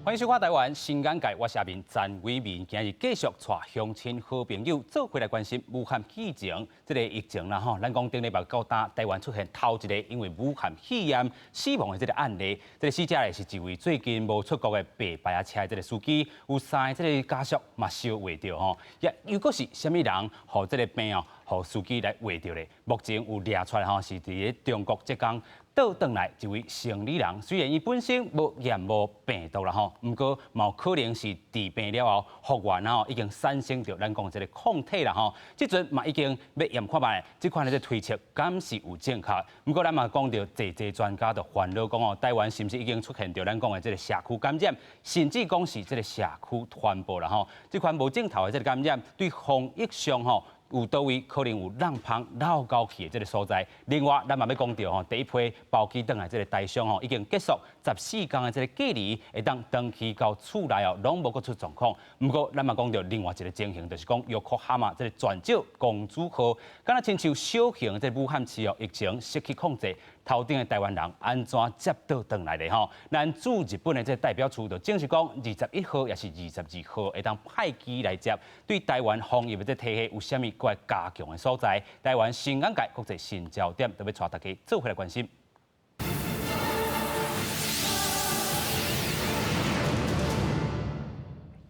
欢迎收看台湾新眼界，我是阿明詹伟民，今日继续带乡亲好朋友做回来关心武汉肺炎这个疫情啦吼。咱讲顶礼拜到台湾出现头一个因为武汉肺炎死亡的这个案例，这个死者呢是一位最近无出国的白牌啊车的这个司机，有3个这个家属嘛收袂到吼，也又果是虾米人和这个病哦，和司机来画到咧？目前有抓出来吼，是伫中国浙江。倒转来一位生理人，虽然伊本身无验无病毒啦吼，不过嘛可能是治病了后复原吼，已经产生着咱讲这个抗体啦吼。即阵嘛已经要验看卖，即款的推测敢是有正确？不过咱嘛讲到侪专家都烦恼讲哦，台湾是毋是已经出现着咱讲的这个社区感染，甚至讲是这个社区传播啦吼？即款无正头的这个感染，对防疫上吼。有倒位可能有让旁绕高去的这个所在。另外，咱嘛要讲到吼，第一批包机转来这个台商吼，已经结束14天的这个隔离，会当登去到厝内哦，拢无搁出状况。不过，咱嘛讲到另外一个情形，就是讲约克哈马这个转少公主号，敢若亲像小型这武汉市哦，疫情失去控制。头顶的台湾人安怎接到转来的吼？咱驻日本的这代表处就证实讲，21号也是22号会当派机来接，对台湾防疫的这体系有虾米该加强的所在？台湾新眼界国际新焦点，特别带大家做回来关心。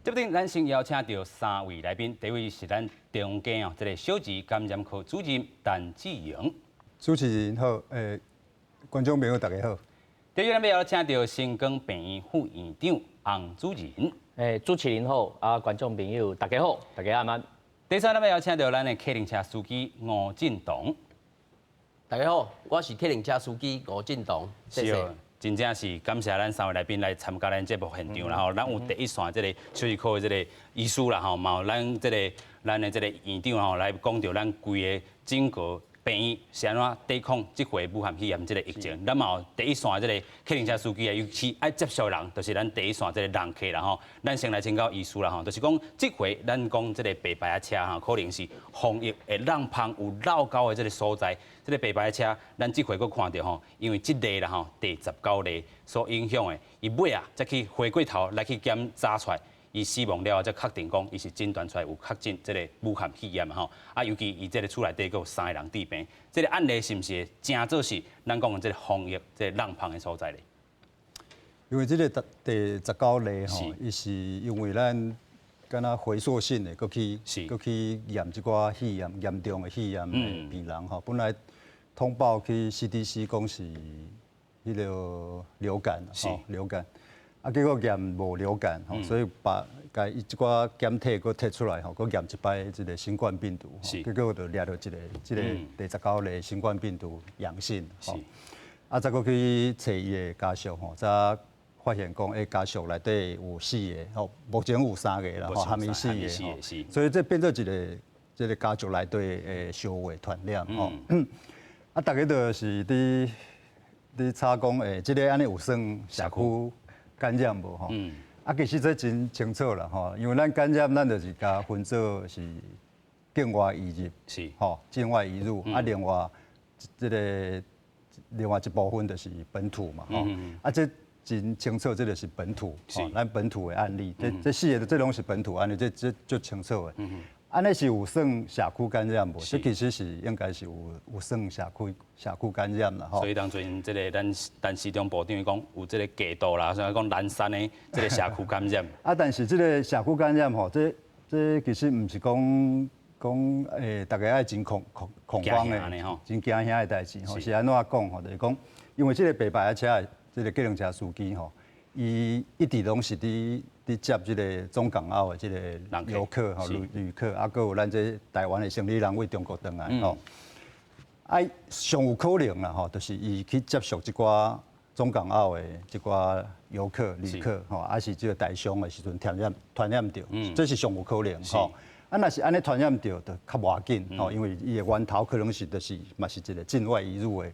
这边咱先邀请到3位来宾，第一位是咱中间哦，这个小儿感染科主任陈志荣。主持人好，观众朋友大家好。第二，咱要邀请到新光病院副院长洪主任。主持人好，观众朋友大家好，大家晚安。第三，咱要邀请到咱的客运车司机吴进东。大家好，我是客运车司机吴进东，谢谢。真正是感谢咱3位来宾来参加咱节目现场啦吼，咱有第一线这个小儿科的这个医师啦吼，嘛有咱的这个院长吼来讲到咱规个整个病院是安怎抵抗这回武汉肺炎这个疫情。咱嘛有第一线这个客运车司机啊，尤其爱接受人，就是咱第一线这个人客啦吼。咱先来请教医师啦吼，就是讲这回咱讲这个白牌车哈，可能是防疫会让旁有老高的这个所在。这个白牌车，咱这回佫看到吼，因为这例啦吼，第19例所影响的，伊尾啊再去回过头来去检查出来，伊死亡了后才确定讲伊是诊断出来有确诊这个武汉肺炎吼。啊，尤其伊这个厝内底佫有3个人治病，这个案例是毋是正做是咱讲的这个防疫这个让旁的所在咧？因为这个第19例吼，伊是因为咱敢若回溯性的，佫去验一寡肺炎严重的肺炎的病人吼，本来通报去 CDC 讲是迄个流感吼，流感，啊结果验无流感吼，所以把伊一寡检体佫摕出来吼，佫验一摆即个新冠病毒，结果就掠到即个第19例新冠病毒阳性吼，啊再佫去找伊的家属吼，才发现讲家属内底有4个吼，目前有3个啦吼，还没4个，所以这变做一个家族内底的小微传染吼。啊，大家就是伫查讲即个安尼有算社区感染无吼？啊，其实这真清楚啦吼，因为咱感染咱就是甲分做是境外移入，是吼，境外移入，啊，另外一部分就是本土嘛吼，啊这真清楚，这就是本土，吼，咱本土的案例，这4个这拢是本土案例，这就清楚的。安尼是有算社区感染无？这其实是应该是有算社区感染啦吼。所以当最近这个咱市长部长讲有这个戒毒啦，所以讲南山的这个社区感染。啊，但是这个社区感染吼，这其实唔是讲大家爱真恐慌的，真惊吓的代志吼。是安怎讲吼？就是讲，因为这个白牌车的这个计程车司机吼，伊一直拢是伫接这个中港澳的这个游客吼旅客，啊，佮有咱这台湾的生理人为中国回来吼，啊，上有可能啦吼，就是伊去接触一寡中港澳的一寡游客旅客吼，啊是这个台商的时阵传染到，这是上有可能吼。啊，若是安尼传染到，就较无要紧吼，因为伊的源头可能是嘛是一个境外移入的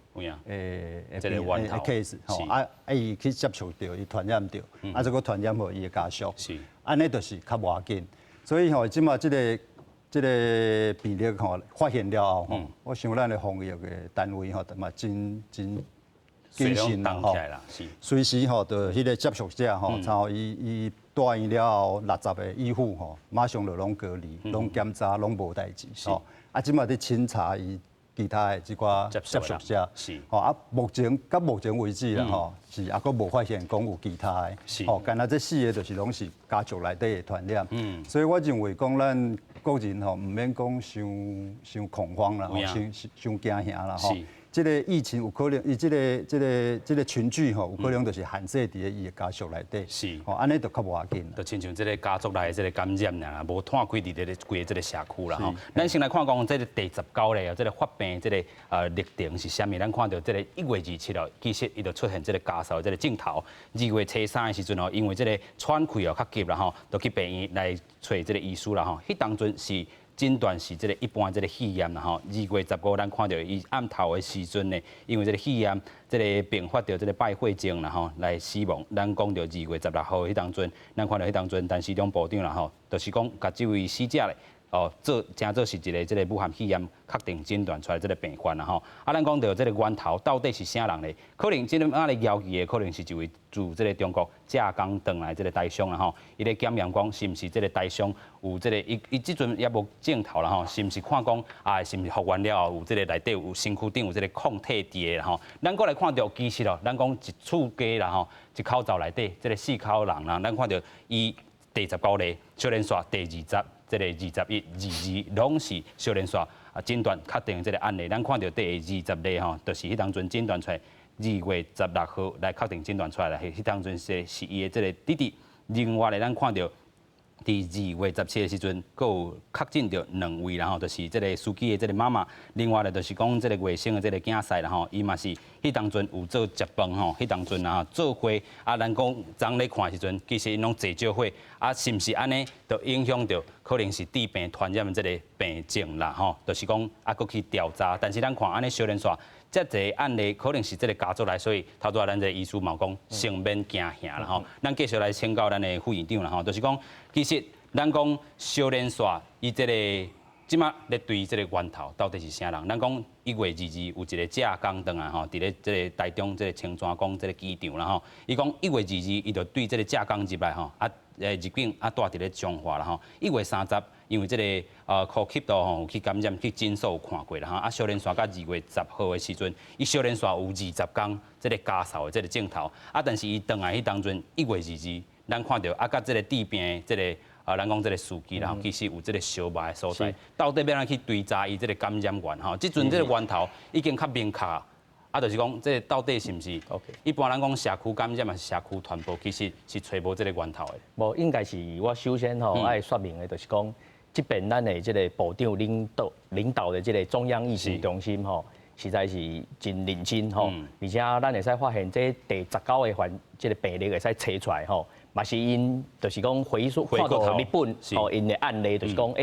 这个源头 case 吼，啊伊去接触到，伊传染到，啊再个传染互伊的家属，安尼就是较无要紧。所以吼，即马这个病例吼发现了后吼，我想咱的防疫的单位吼，嘛真基信啦吼，随时吼，就迄个接触者吼，然后伊带院了后60个医护吼，马上就拢隔离，拢检查，拢无代志吼。啊，即马伫清查伊其他的即寡接触者，吼啊，目前为止啦吼，是还佫无发现讲有其他的，吼，干那这4个就是拢是家族内底的传染，所以我认为讲咱国人吼，毋免讲伤恐慌啦，吼，伤惊吓啦吼。这个疫情有可能，伊这个群聚吼，有可能就是限制伫伊的家属内底，是，吼，安尼就较无要紧。就亲像这个家族内的这个感染啦，无摊开伫这个规个这个社区啦吼。咱先来看讲这个第19例这个发病这个历程是啥物？咱看到这个1月27号，其实伊就出现这个家嫂这个镜头。2月初3的时阵哦，因为这个喘气哦较急啦吼，就去病院来找这个医师啦吼。迄当阵是诊断是这个一般这个肺炎啦吼，2月15咱看到伊暗头的时阵呢，因为这个肺炎这个并发到这个败血症啦吼，来死亡。咱讲到2月16号迄当阵，咱看到迄当阵，陈时中部长啦吼，就是讲甲这位死者咧。哦，真做是一个这个武汉肺炎确定诊断出来这个病患啦吼。啊，咱讲到这个源头到底是啥人咧？可能这个咧谣言的可能是一位自这个中国浙江回来这个台商啦吼。伊咧检验讲是毋是这个台商有这个伊即阵也无镜头啦吼，是毋是看讲啊是毋是复原了后有这个内底有身躯顶有这个抗体伫的吼。咱过来看到其实哦，咱讲一厝家啦吼，一口罩内底这个4口人啦，咱看到伊第19例，小连续第20。这个21、22拢是小连续诊断确定这个案例，咱看到第20例吼，就是迄当阵诊断出来2月16号来确定诊断出来啦，迄当阵是伊的这个弟弟。另外咧，咱看到伫2月17的时阵，佫有确诊到2位啦吼，就是这个司机的这个妈妈。另外咧，就是讲这个卫生的这个囝婿啦吼，伊嘛是迄当阵有做食饭吼，迄当阵啊做伙啊，咱讲昨咧看的时阵，其实因拢坐少伙啊，是毋是安尼，就影响到可能是致病传染的这个病症啦吼，就是讲啊，佫去调查。但是咱看安尼小连续。这一个案例可能是这个家族来，所以头拄仔咱这医师嘛讲，先免惊吓啦吼。咱继续来请教咱的副院长啦吼，就是讲，其实咱讲小连续伊这个即马咧对这个源头到底是啥人？咱讲1月22有一个浙江回来吼，伫咧这个台中这个青山宫这个机场啦吼，伊讲1月22伊就对这个浙江入来吼，啊入境啊带伫咧彰化啦吼。1月30。因为这个呼吸道吼有去感染，去诊所有看过啦哈。啊，小连续到2月10号的时阵，伊小连续有20天这个家嫂的这个镜头。啊，但是伊回来迄当阵1月22，咱看到啊，甲这个致病这个咱讲这个司机啦，其实有这个小白的所在。到底要安去追查伊这个感染源吼？即阵这个源头已经较明确。啊，就是讲，这到底是毋是？一般咱讲社区感染嘛，社区传播，其实是找无这个源头的。无，应该是我首先吼爱说明的，就是讲。即边咱的这个部长领导的这个中央疫情中心吼，实在是真认真吼，而且咱会使发现这第19个这个病例会使查出来吼，嘛是因就是讲回看到日本吼因的案例，就是讲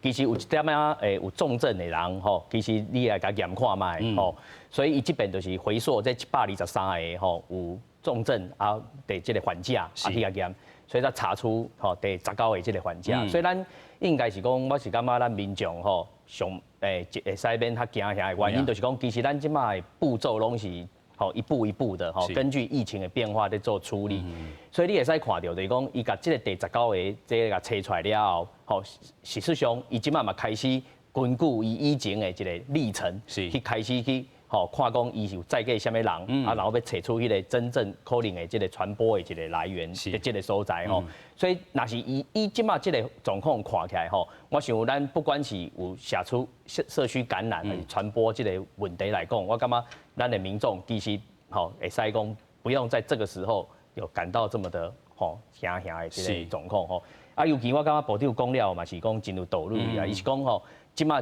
其实有一点啊有重症的人吼，其实你来甲验看卖吼，所以伊即边就是回溯这123个吼有重症啊的这个患者啊去甲验，所以才查出吼第19个这个患者，所以咱。应该是讲，我是感觉咱民众吼，上会使免较惊吓的原因，就是讲，其实咱即摆的步骤拢是吼一步一步的吼，根据疫情的变化在做处理。所以你会使看到，就是讲，伊甲即个第19个这个查出来了后，吼，事实上，伊即摆嘛开始根据伊以前的一个历程，去开始去。吼，看讲伊是有载过啥物人，啊，然后要找出迄个真正可能的这个传播的一个来源的这个所在吼。所以，若是以即马这个状况看起来吼，我想咱不管是有社区感染传播这个问题来讲，我感觉咱的民众其实吼会使讲不用在这个时候有感到这么的吼惊吓的这个状况吼。啊，尤其我感觉部长讲了嘛是讲真有道理啊，伊是讲吼即马。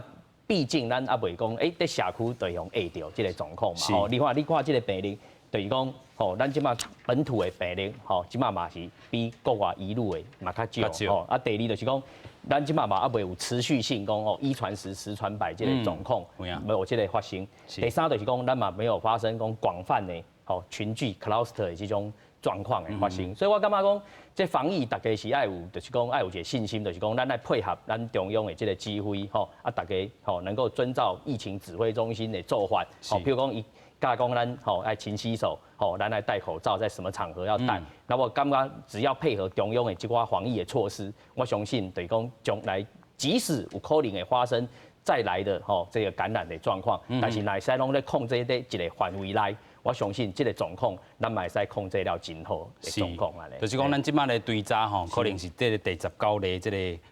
毕竟咱也袂讲，在社区就用会到这个状况嘛。吼，你看这个病例，就是讲，吼，咱即马本土的病例，吼，即马嘛是比国外移入的嘛较少。吼，啊，第二就是讲，咱即马嘛也袂有持续性讲，吼，1传10，10传100这个状况，没有这个发生。第三就是讲，咱嘛没有发生讲广泛的，吼，群聚 cluster 的这种状况的发生。所以我感觉讲。这防疫大家是爱有，就是讲爱有一个信心，就是讲咱来配合咱中央的这个指挥吼，啊大家吼能够遵照疫情指挥中心的做法，吼，譬如讲加讲咱爱勤洗手，咱爱戴口罩，在什么场合要戴。那我感觉只要配合中央的这寡防疫的措施，我相信对讲将来即使有可能会发生再来的这个感染的状况，但是乃使拢在控制在一个范围内。我相信这个状况，咱嘛会使控制了真好的状况安尼。就是讲，咱即摆的追查可能是这个第19例这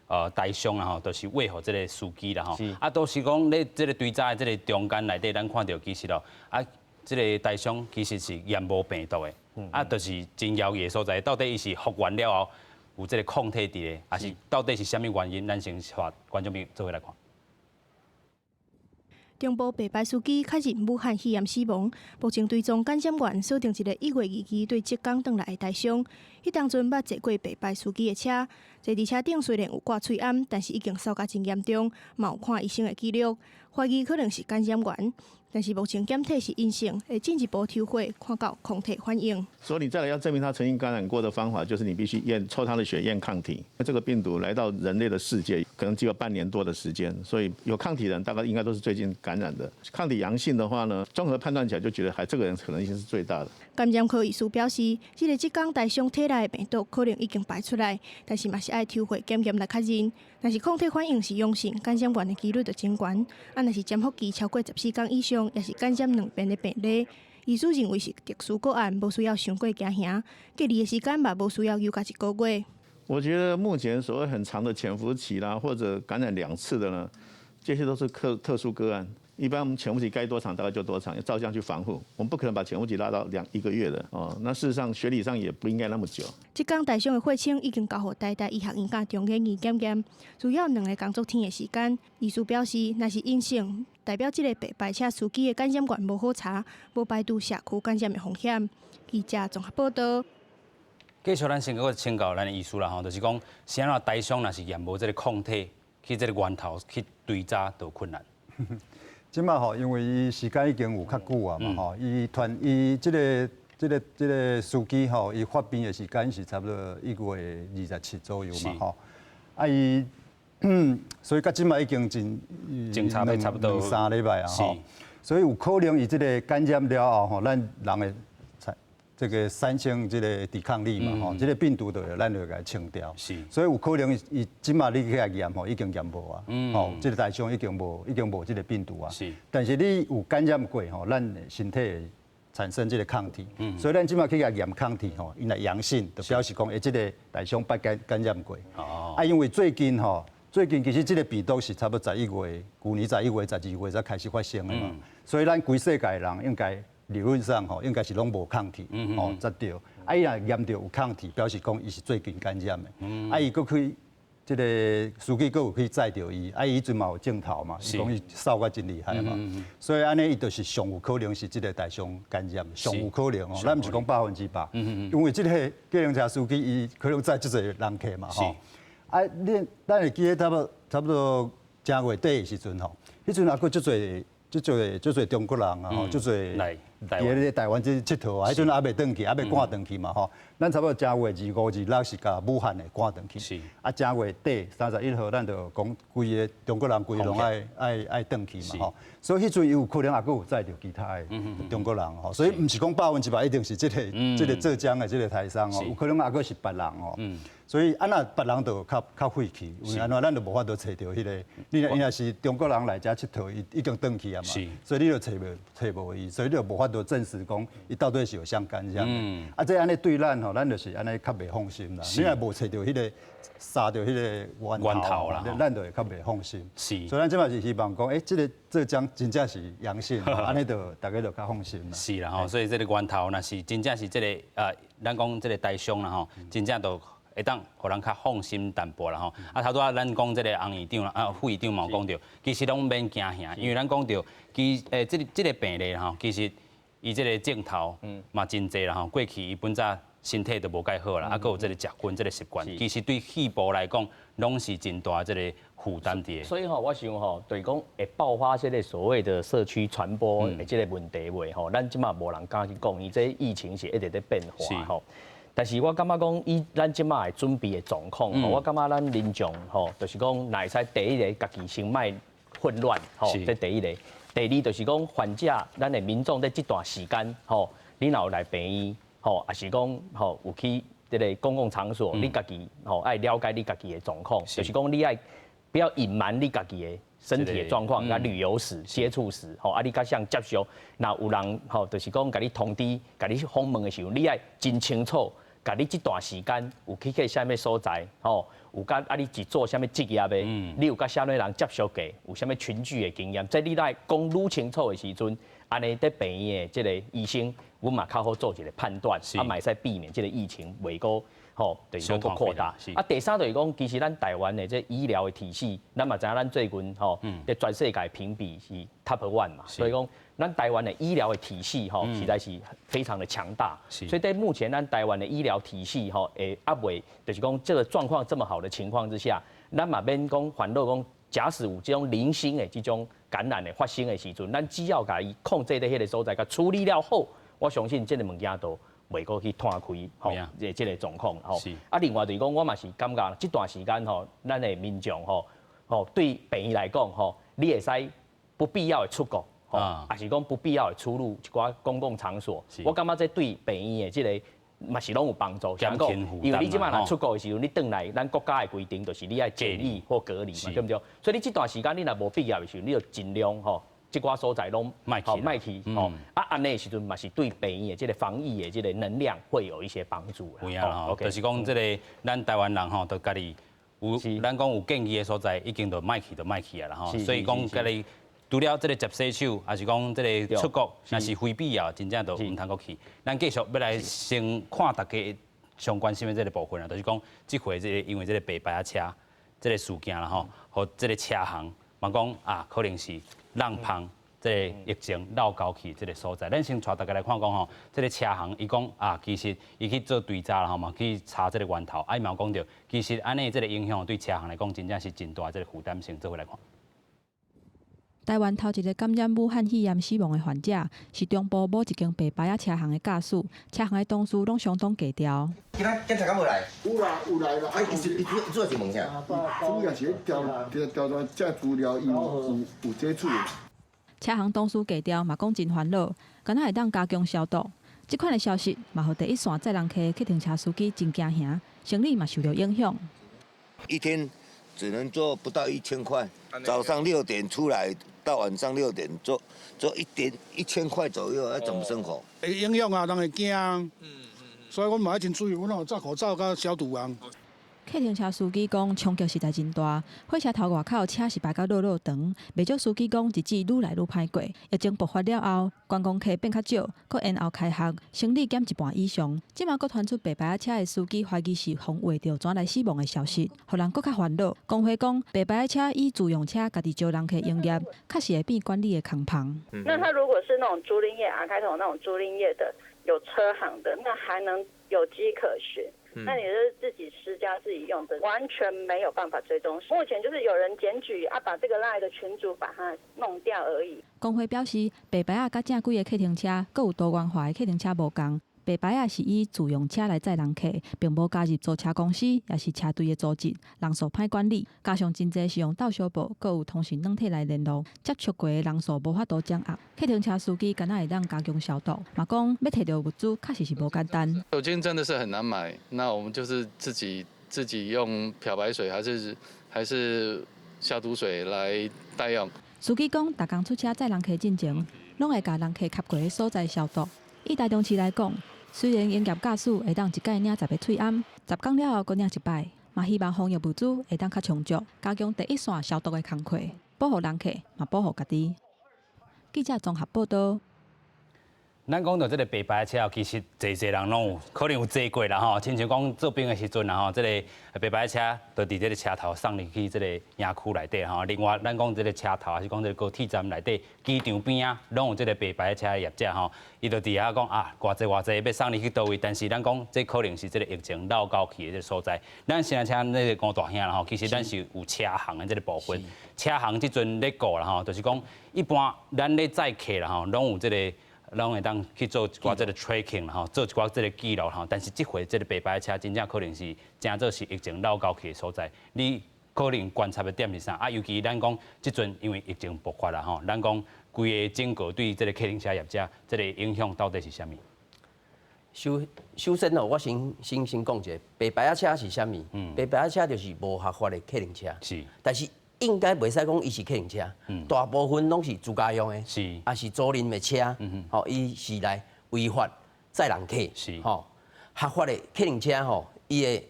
个台商啦都是为何这个司机啦都是讲咧这个追查的这个中间内底，咱看到其实这个台商其实是验无病毒的，就是真摇曳所在，到底伊是复原了后有这个抗体伫咧，还是到底是啥物原因？咱先发观众朋友做伙来看。中部白牌司机确认武汉肺炎死亡，目前追踪感染源锁定一个1月2日对浙江转来的台商。伊当阵捌坐过白牌司机的车，坐伫车顶虽然有挂喙罨，但是已经烧甲真严重，嘛有看医生的记录，怀疑可能是感染源。但是目前检体是阴性，会进一步抽血看到抗体反应。所以你再来要证明他曾经感染过的方法，就是你必须抽他的血验抗体。这个病毒来到人类的世界，可能只有半年多的时间，所以有抗体的人大概应该都是最近感染的。抗体阳性的话呢，综合判断起来就觉得这个人可能性是最大的。感染科医师表示，这个浙江台商体内的病毒可能已经排出来，但是嘛是爱抽血检验来确认。但是抗体反应是阳性，感染源的几率就真悬。若是潜伏期超过14天以上，也是感染两边的病例。医师认为是特殊个案，无需要伤过惊吓，隔离的时间嘛无需要犹加1个月。我觉得目前所谓很长的潜伏期啦，或者感染2次的呢，这些都是特殊个案。一般我们潜伏期该多长大概就多长，要照这样去防护。我们不可能把潜伏期拉到1个月的哦。那事实上学理上也不应该那么久。浙江台商的血清已经交予台大医学院甲中研院检验，需要2个工作天的时间。医师表示，若是阴性，代表这个白牌车司机的感染源无好查，无排除社区感染的风险。记者综合报道。继续，咱先搁请教咱的医师啦就是讲，现在台商若是验无这个抗体，去这个源头去追查都困难。即摆因为伊时间已经有较久啊嘛伊这个司机伊发病的时间是差不多1月27左右嘛伊所以到即摆已经警察要差不多2-3礼拜啊所以有可能伊这个感染了后咱人的这个产生这个抵抗力嘛这个病毒咱就给清掉所以有可能伊即摆你去验已经验无啊这个台商已经无这个病毒啊但是你有感染过咱的身体会产生这个抗体所以咱即摆去验抗体因为阳性就表示讲这个台商捌感染过因为最近其实这个病毒是差不多11月去年11月12月才开始发生的嘛所以咱全世界的人应该理论上应该是拢无抗体才对。伊若验到有抗体，表示讲伊是最近感染的。伊佫去这个司机佫有去载到伊，伊阵嘛有镜头嘛，伊讲伊扫甲真厉害嘛。所以安尼伊就是上有可能是这个台商感染，上有可能咱毋是讲100%，因为这个计程车司机伊可能载即侪人客嘛咱会记得差不多正月底的时阵迄阵也佫足侪中国人啊，足侪伫咧台湾即佚佗啊，迄阵还未转去，还未赶转去嘛咱差不多正月25、26是甲武汉的赶转去，正月底31号咱就讲规个中国人规拢爱转去嘛所以迄阵有可能也佫有载着其他的中国人所以毋是讲100%一定是这个浙江的这个台商有可能也佫是别人所以那别人就较晦气，因为安怎咱就无法度找到迄个，你若是中国人来遮佚佗，伊已经转去啊嘛，所以你就找无伊，所以你就无法度证实讲伊到底是有相感染的。这安尼对咱咱就是安尼较袂放心啦。你若无找到迄个杀到迄个源头啦，咱就会较袂放心。所以咱即摆是希望讲，这个浙江真正是阳性，安尼就大家就较放心啦。是啦所以这个源头若是真正是这个咱讲这个台商啦真正都。会当互人较放心淡薄啦头拄咱讲这个洪院长啦副院长嘛讲着，其实拢免惊吓，因为咱讲着这个病例其实伊这个镜头嘛真济啦过去伊本早身体都无介好啦，佫有这个食薰这个习惯，其实对肺部来讲拢是真大这个负担伫。所以我想就是讲会爆发这个所谓的社区传播的这个问题话咱即马无人敢去讲，伊这疫情是一直在变化但是我感觉讲，以咱即马的准备的状况，我感觉咱民众就是讲，若会使第一个家己先卖混乱，这第一个。第二就是讲患者，咱的民众在这段时间，吼，你若有来病院，吼，也是讲吼有去这个公共场所，你家己吼爱了解你家己的状况，就是讲你爱不要隐瞒你家己的身体的状况，甲旅游史、接触史，吼，啊，你甲像接触，那有人吼，就是讲甲你通知、甲你访问的时候，你爱真清楚。甲你这段时间有去过啥物所在，吼，有甲啊你是做啥物职业的，你有甲啥物人接触过，有啥物群聚的经验，即你来讲愈清楚的时阵，安尼在病院的即个医生，阮嘛较好做一个判断，啊，嘛会使避免即个疫情未过，吼，就是讲个扩大。啊，第三就是讲，其实咱台湾的这医疗的体系，咱嘛知影咱最近吼，在全世界评比是 Top 1嘛，所以讲。咱台湾的医疗的体系吼，实在是非常的强大，所以在目前咱台湾的医疗体系吼，未就是讲这个状况这么好的情况之下，咱嘛免讲烦恼讲，假使有这种零星的这种感染的发生的时阵，咱只要甲伊控制在迄个所在，甲处理了后，我相信这个物件都袂过去摊开吼，这个状况吼。啊，另外就是讲，我嘛是感觉这段时间吼，咱的民众吼，对病院来讲吼，你会使不必要的出国。也是讲不必要的出入一寡公共场所，我感觉这对病院的这个嘛是拢有帮助。减轻负担嘛。因为你即摆若出国的时候，你转来，咱国家的规定就是你爱检疫或隔离嘛，对不对？所以你这段时间你若无必要的时候，你就尽量吼，这寡所在拢卖去吼。啊，安尼的时阵嘛是对病院的这个防疫的这个能量会有一些帮助啦。有影啦，就是讲这个咱台湾人吼，都家己有，咱讲有建议的所在，已经都卖去啊啦吼。所以讲家己。除了这个接洗手，还是讲这个出国，若是非必要，真正都唔通过去。咱继续要来先看大家上关心的这个部分啊，就是讲这回这个因为这个白牌车这个事件啦吼，和这个车行嘛讲啊，可能是让旁这个疫情闹高去这个所在。咱先带大家来看讲吼，这个车行伊讲啊，其实伊去做追查啦吼嘛，去查这个源头，嘛有讲到，其实安尼这个影响对车行来讲，真正是真大这个负担性，做回来看。台湾头一个感染武汉肺炎死亡的患者是中部某一间白牌车行的驾驶，车行的同事拢相当低调。今仔检查敢无来？有啦，啊，伊主要是问啥？主要是调查这资料有接触。车行同事低调嘛讲真烦恼，敢若会当加强消毒。这款的消息嘛，互第一线载人客客停车司机真惊吓，生意嘛受到影响。一天只能做不到1000块，早上6点出来。到晚上6点做1000块左右，要怎么生活？会影响啊，人会惊。所以我嘛要真注意，我拢有戴口罩甲消毒啊。客停车司机讲冲击实在真大，火车头外口车是排到落长，袂少司机讲日子愈来愈歹过。疫情爆发了后，观光客变较少，搁延后开学，生理减一半以上。即马搁传出白牌车的司机怀疑是防画着转来死亡的消息，互人搁较烦恼。工会讲白牌车以自用车家己招人客营业，确实会变管理的空旁。那他如果是那种租赁业R开头那种租赁业的，有车行的，那还能有迹可循。那你是自己私家自己用的，完全没有办法追踪。目前就是有人检举啊，把这个赖的群主把它弄掉而已。工会表示，白牌甲正规的客停车，各有多元化的客停车无同。白牌是以自用车来载人客，并无加入租车公司，也是车队的组织，人数歹管理。加上真侪是用到小部，各有通讯软体来联络，接触过的人数无法度掌握。客停车司机敢若会当加强消毒，嘛讲要摕到物资，确实是无简单。酒精真的是很难买，那我们就是自己用漂白水还是消毒水来代用。司机讲，逐工出车载人客进前，拢会甲人客吸过的所在消毒。以台中市来讲，虽然营业驾驶会当一届领10个喙暗，10天了后搁领一摆，嘛希望防疫物资会当较充足，加强第一线消毒的工作，保护人客，嘛保护家己。记者综合报道。咱讲到这个白牌车，其实侪人拢有可能有坐过啦吼。亲像讲做兵的时阵啦吼，这个白牌车就伫这个车头送入去这个营区内底吼。另外，咱讲这个车头还是讲这个高铁站内底，机场边啊，拢有这个白牌车的业者吼。伊就伫遐讲啊，偌济要送入去倒位，但是咱讲这可能是这个疫情闹高去的这个所在。咱现在请那个讲大兄啦吼，其实咱是有车行的这个部分。车行即阵咧顾啦吼，就是讲一般咱咧载客啦吼，拢有这个。拢会当去做一寡这个 tracking 啦吼，做一寡这个记录吼。但是这回这个白牌车真正可能是真做是疫情闹高去的所在。你可能观察的点是啥？啊，尤其咱讲即阵因为疫情爆发啦吼，咱讲规个整个对这个客运车业者这个影响到底是啥物？首先哦，我先讲一下，白牌车是啥物？白牌车就是无合法的客运车。是。但是应该袂使讲伊是客运车，大部分拢是自家用的，是。也是租赁的车，吼，伊是来违法载人客。是。吼，合法的客运车吼，伊的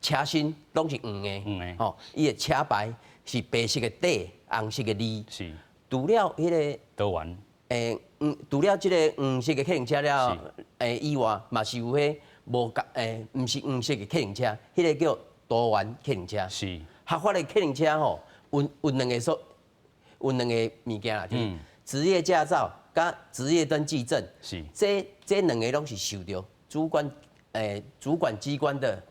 车身拢是黄的，吼，伊的车牌是白色的底，红色的字。是。除了迄个导完。除了即个黄色的客运车了，以外，嘛是有迄无毋是黄色的客运车，迄个叫多元客运车。是。合法的客运车吼，有两个物件啦，就是职业驾照甲职业登记证。是。这两个拢是受到主管机关的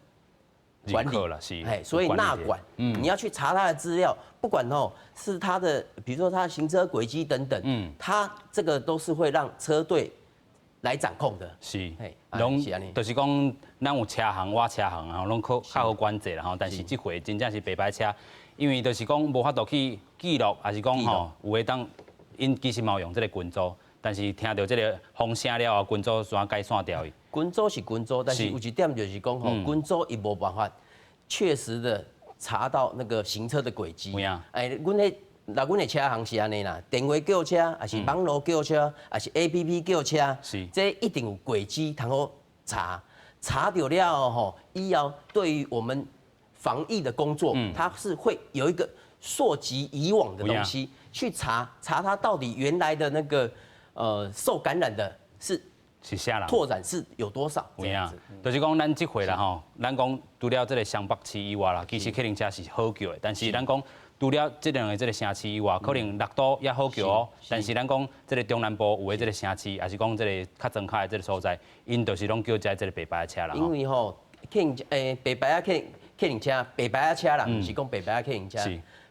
管理了，是。所以纳管，你要去查他的资料，不管是他的，比如说他的行车轨迹等等，他这个都是会让车队来掌控的。是，拢就是讲，咱有车行、挖车行啊，拢较好管制啦吼。但是这回真正是白牌车，因为就是讲无法度去记录，还是讲吼有诶当因其实嘛用这个群组，但是听到这个风声了后，群组全解散掉伊。群组是群组，但是有一点就是讲吼，群组伊无办法确实的查到那个行车的轨迹。阮的车行是安尼啦，电话叫车，还是网络叫车，还是 APP 叫车，这一定有轨迹，通好查。查到了吼，以后对于我们防疫的工作，它是会有一个溯及以往的东西去查它到底原来的那个受感染的是啥人？拓展是有多少？有影，就是讲咱这回啦吼，咱讲除了这个湘北市以外啦，其实客运车是好叫的，但是咱讲除了这两个这个城市以外，可能六都也好叫哦。但是咱讲这个中南部有的这个城市，还是讲这个较庄脚的这个所在，因就是拢叫这个白牌车啦。因为吼，白牌客运车，白牌车啦，不是讲白牌客运车。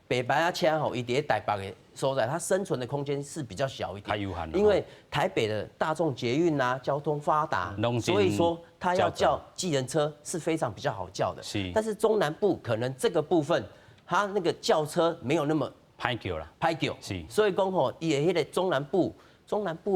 白牌车吼，伊伫台北的所在，它生存的空间是比较小一点，太有限了。因为台北的大众捷运啊，交通发达，所以说它要叫计程车是非常比较好叫的。是。但是中南部可能这个部分，它那个轿车没有那么歹叫啦，歹叫。是。所以讲吼，伊的迄个中南部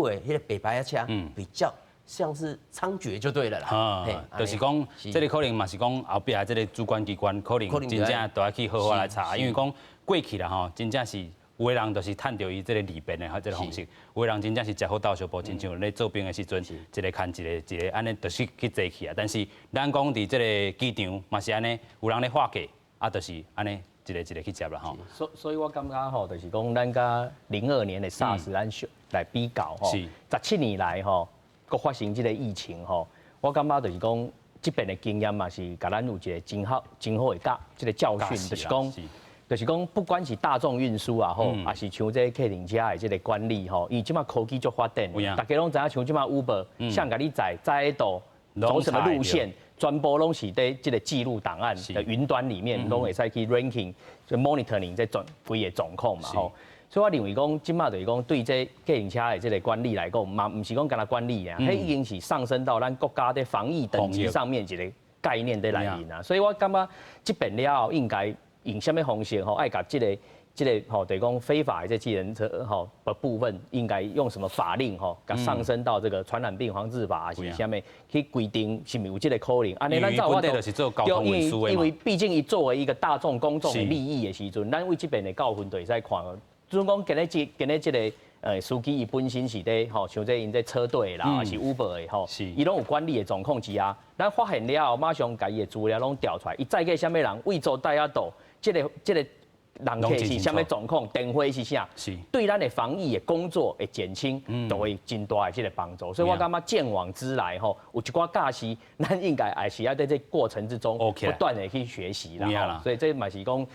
的迄个白牌车，比较像是猖獗就对了啦。就是讲，这个可能嘛是讲后壁这个主管机关可能真正都要去好好来查，因为讲过去啦吼，真正是有的人就是趁着伊这个利便的这个方式，有的人真正是食好到小步，亲像咧做兵的时阵，一个看一个，安尼就是去坐去啊。但是咱讲伫这个机场嘛是安尼，有人咧划价，啊，就是安尼一个去接啦吼。所以我感觉吼，就是讲咱甲02年的 SARS 咱来比较吼，17年来吼。佮发生这个疫情吼，我感觉就是讲，这边的经验嘛是，甲咱有一个真好的这个教训，就是讲，不管是大众运输啊吼，还是像这客运车的这个管理吼，伊即马科技足发展，大家拢知影像即马 Uber，像甲你载在倒走什么路线，全部拢是在这个记录档案的云端里面，拢会使去 ranking， 就 monitoring 这规个状况嘛吼。所以我认为讲，即马就是讲，对这客运车的这个管理来讲，嘛唔是讲干那管理啊，迄已经是上升到咱国家的防疫等级上面一个概念在来临啊。所以我感觉这边了后应该用什么方式吼，爱甲这个吼，就是讲非法的这计程车吼的部分，应该用什么法令吼，甲上升到这个传染病防治法还是什么去规定，是咪有这个可能？安尼咱照我就是做交通运输的嘛。因为毕竟伊作为一个大众公众的利益的时阵，咱为这边的教训就会使看。就是讲，今日这个司机伊本身是咧吼，像这因这车队啦，还是 Uber 的吼，伊拢有管理的状况之下，咱发现了后，马上把伊的资料拢调出来，伊载给什么人，为做大家倒，这个人客是什么状况，电话是啥，对咱的防疫的工作的减轻，都会真大的这个帮助。所以我感觉见往知来吼，有一寡假期，咱应该还是要在这过程之中不断的去学习啦。所以这嘛是讲。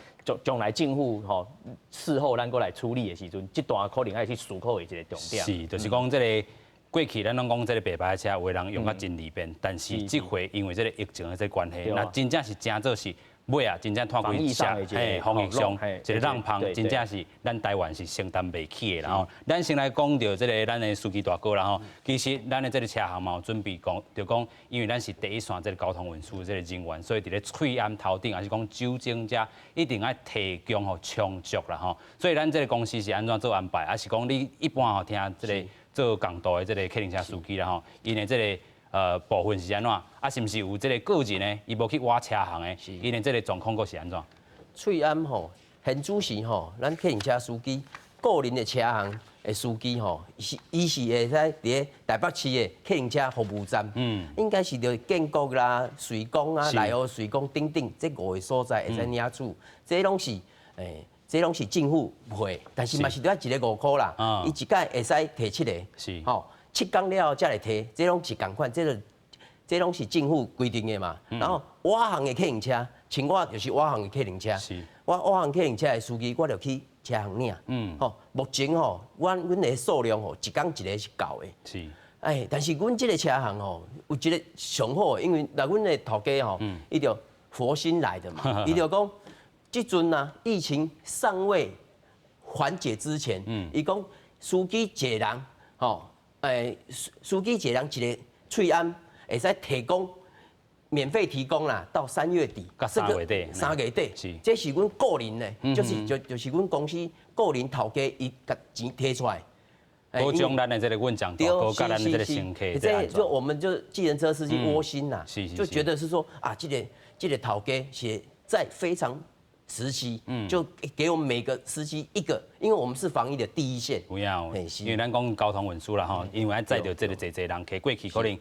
将来政府吼事后咱过来处理的时阵，这段可能要去思考的一个重点。是，就是讲这个过去咱拢讲这个白牌车，有的人用较真利便，但是这回因为这个疫情的这关系，那真正是真做是尾啊，真正拖开下，防疫上一个浪胖，真正是咱台湾是承担袂起的啦吼。咱先来讲到这个咱的司机大哥啦吼，其实咱的这个车行嘛有准备讲，就讲因为咱是第一线这个交通运输这个人员，所以伫咧喙安头顶，还是讲酒精者一定要提供吼充足啦吼。所以咱这个公司是安怎做安排，还是讲你一般吼听这个做工作的这个客运车司机啦吼，因的这个。部分是安怎？啊，是毋是有这个个人呢？伊无去挖车行的，伊连这个状况佫是安怎？喙安吼，现主时吼，咱客运车司机个人的车行的司机吼，伊是会使伫台北市的客运车服务站，应该是着建国啦、水工啊、内湖水工等等这5个所在会使领取，这拢是这拢是政府会，但是嘛是得一个5块啦，伊一届会使提7个，是吼。7天了后才来提，这拢是共款，这拢是政府规定的嘛。然后我行的客运车，像我就是我行的客运车，我行客运车的司机，我就去车行领。吼，目前吼，阮的数量吼，一天一个是够的。是。但是阮这个车行吼，有一个上好的，因为那阮的头家吼，伊就佛心来的嘛，伊就讲，即阵啊，疫情尚未缓解之前，伊讲司机一个人，吼。司机一个人一个喙安，会使提供免费提供啦，到3月底。3月底，这是阮个人的，就是阮公司个人头家伊甲钱摕出来，保障咱的这个运将大哥，甲咱的这个乘客。这就我们就计程车司机窝心啦，就觉得是说啊，这个头家是在非常。时期，就给我们每个司机一个，因为我们是防疫的第一线。不要，因为咱讲交通运输啦吼，因为载着这个侪人客，过去可能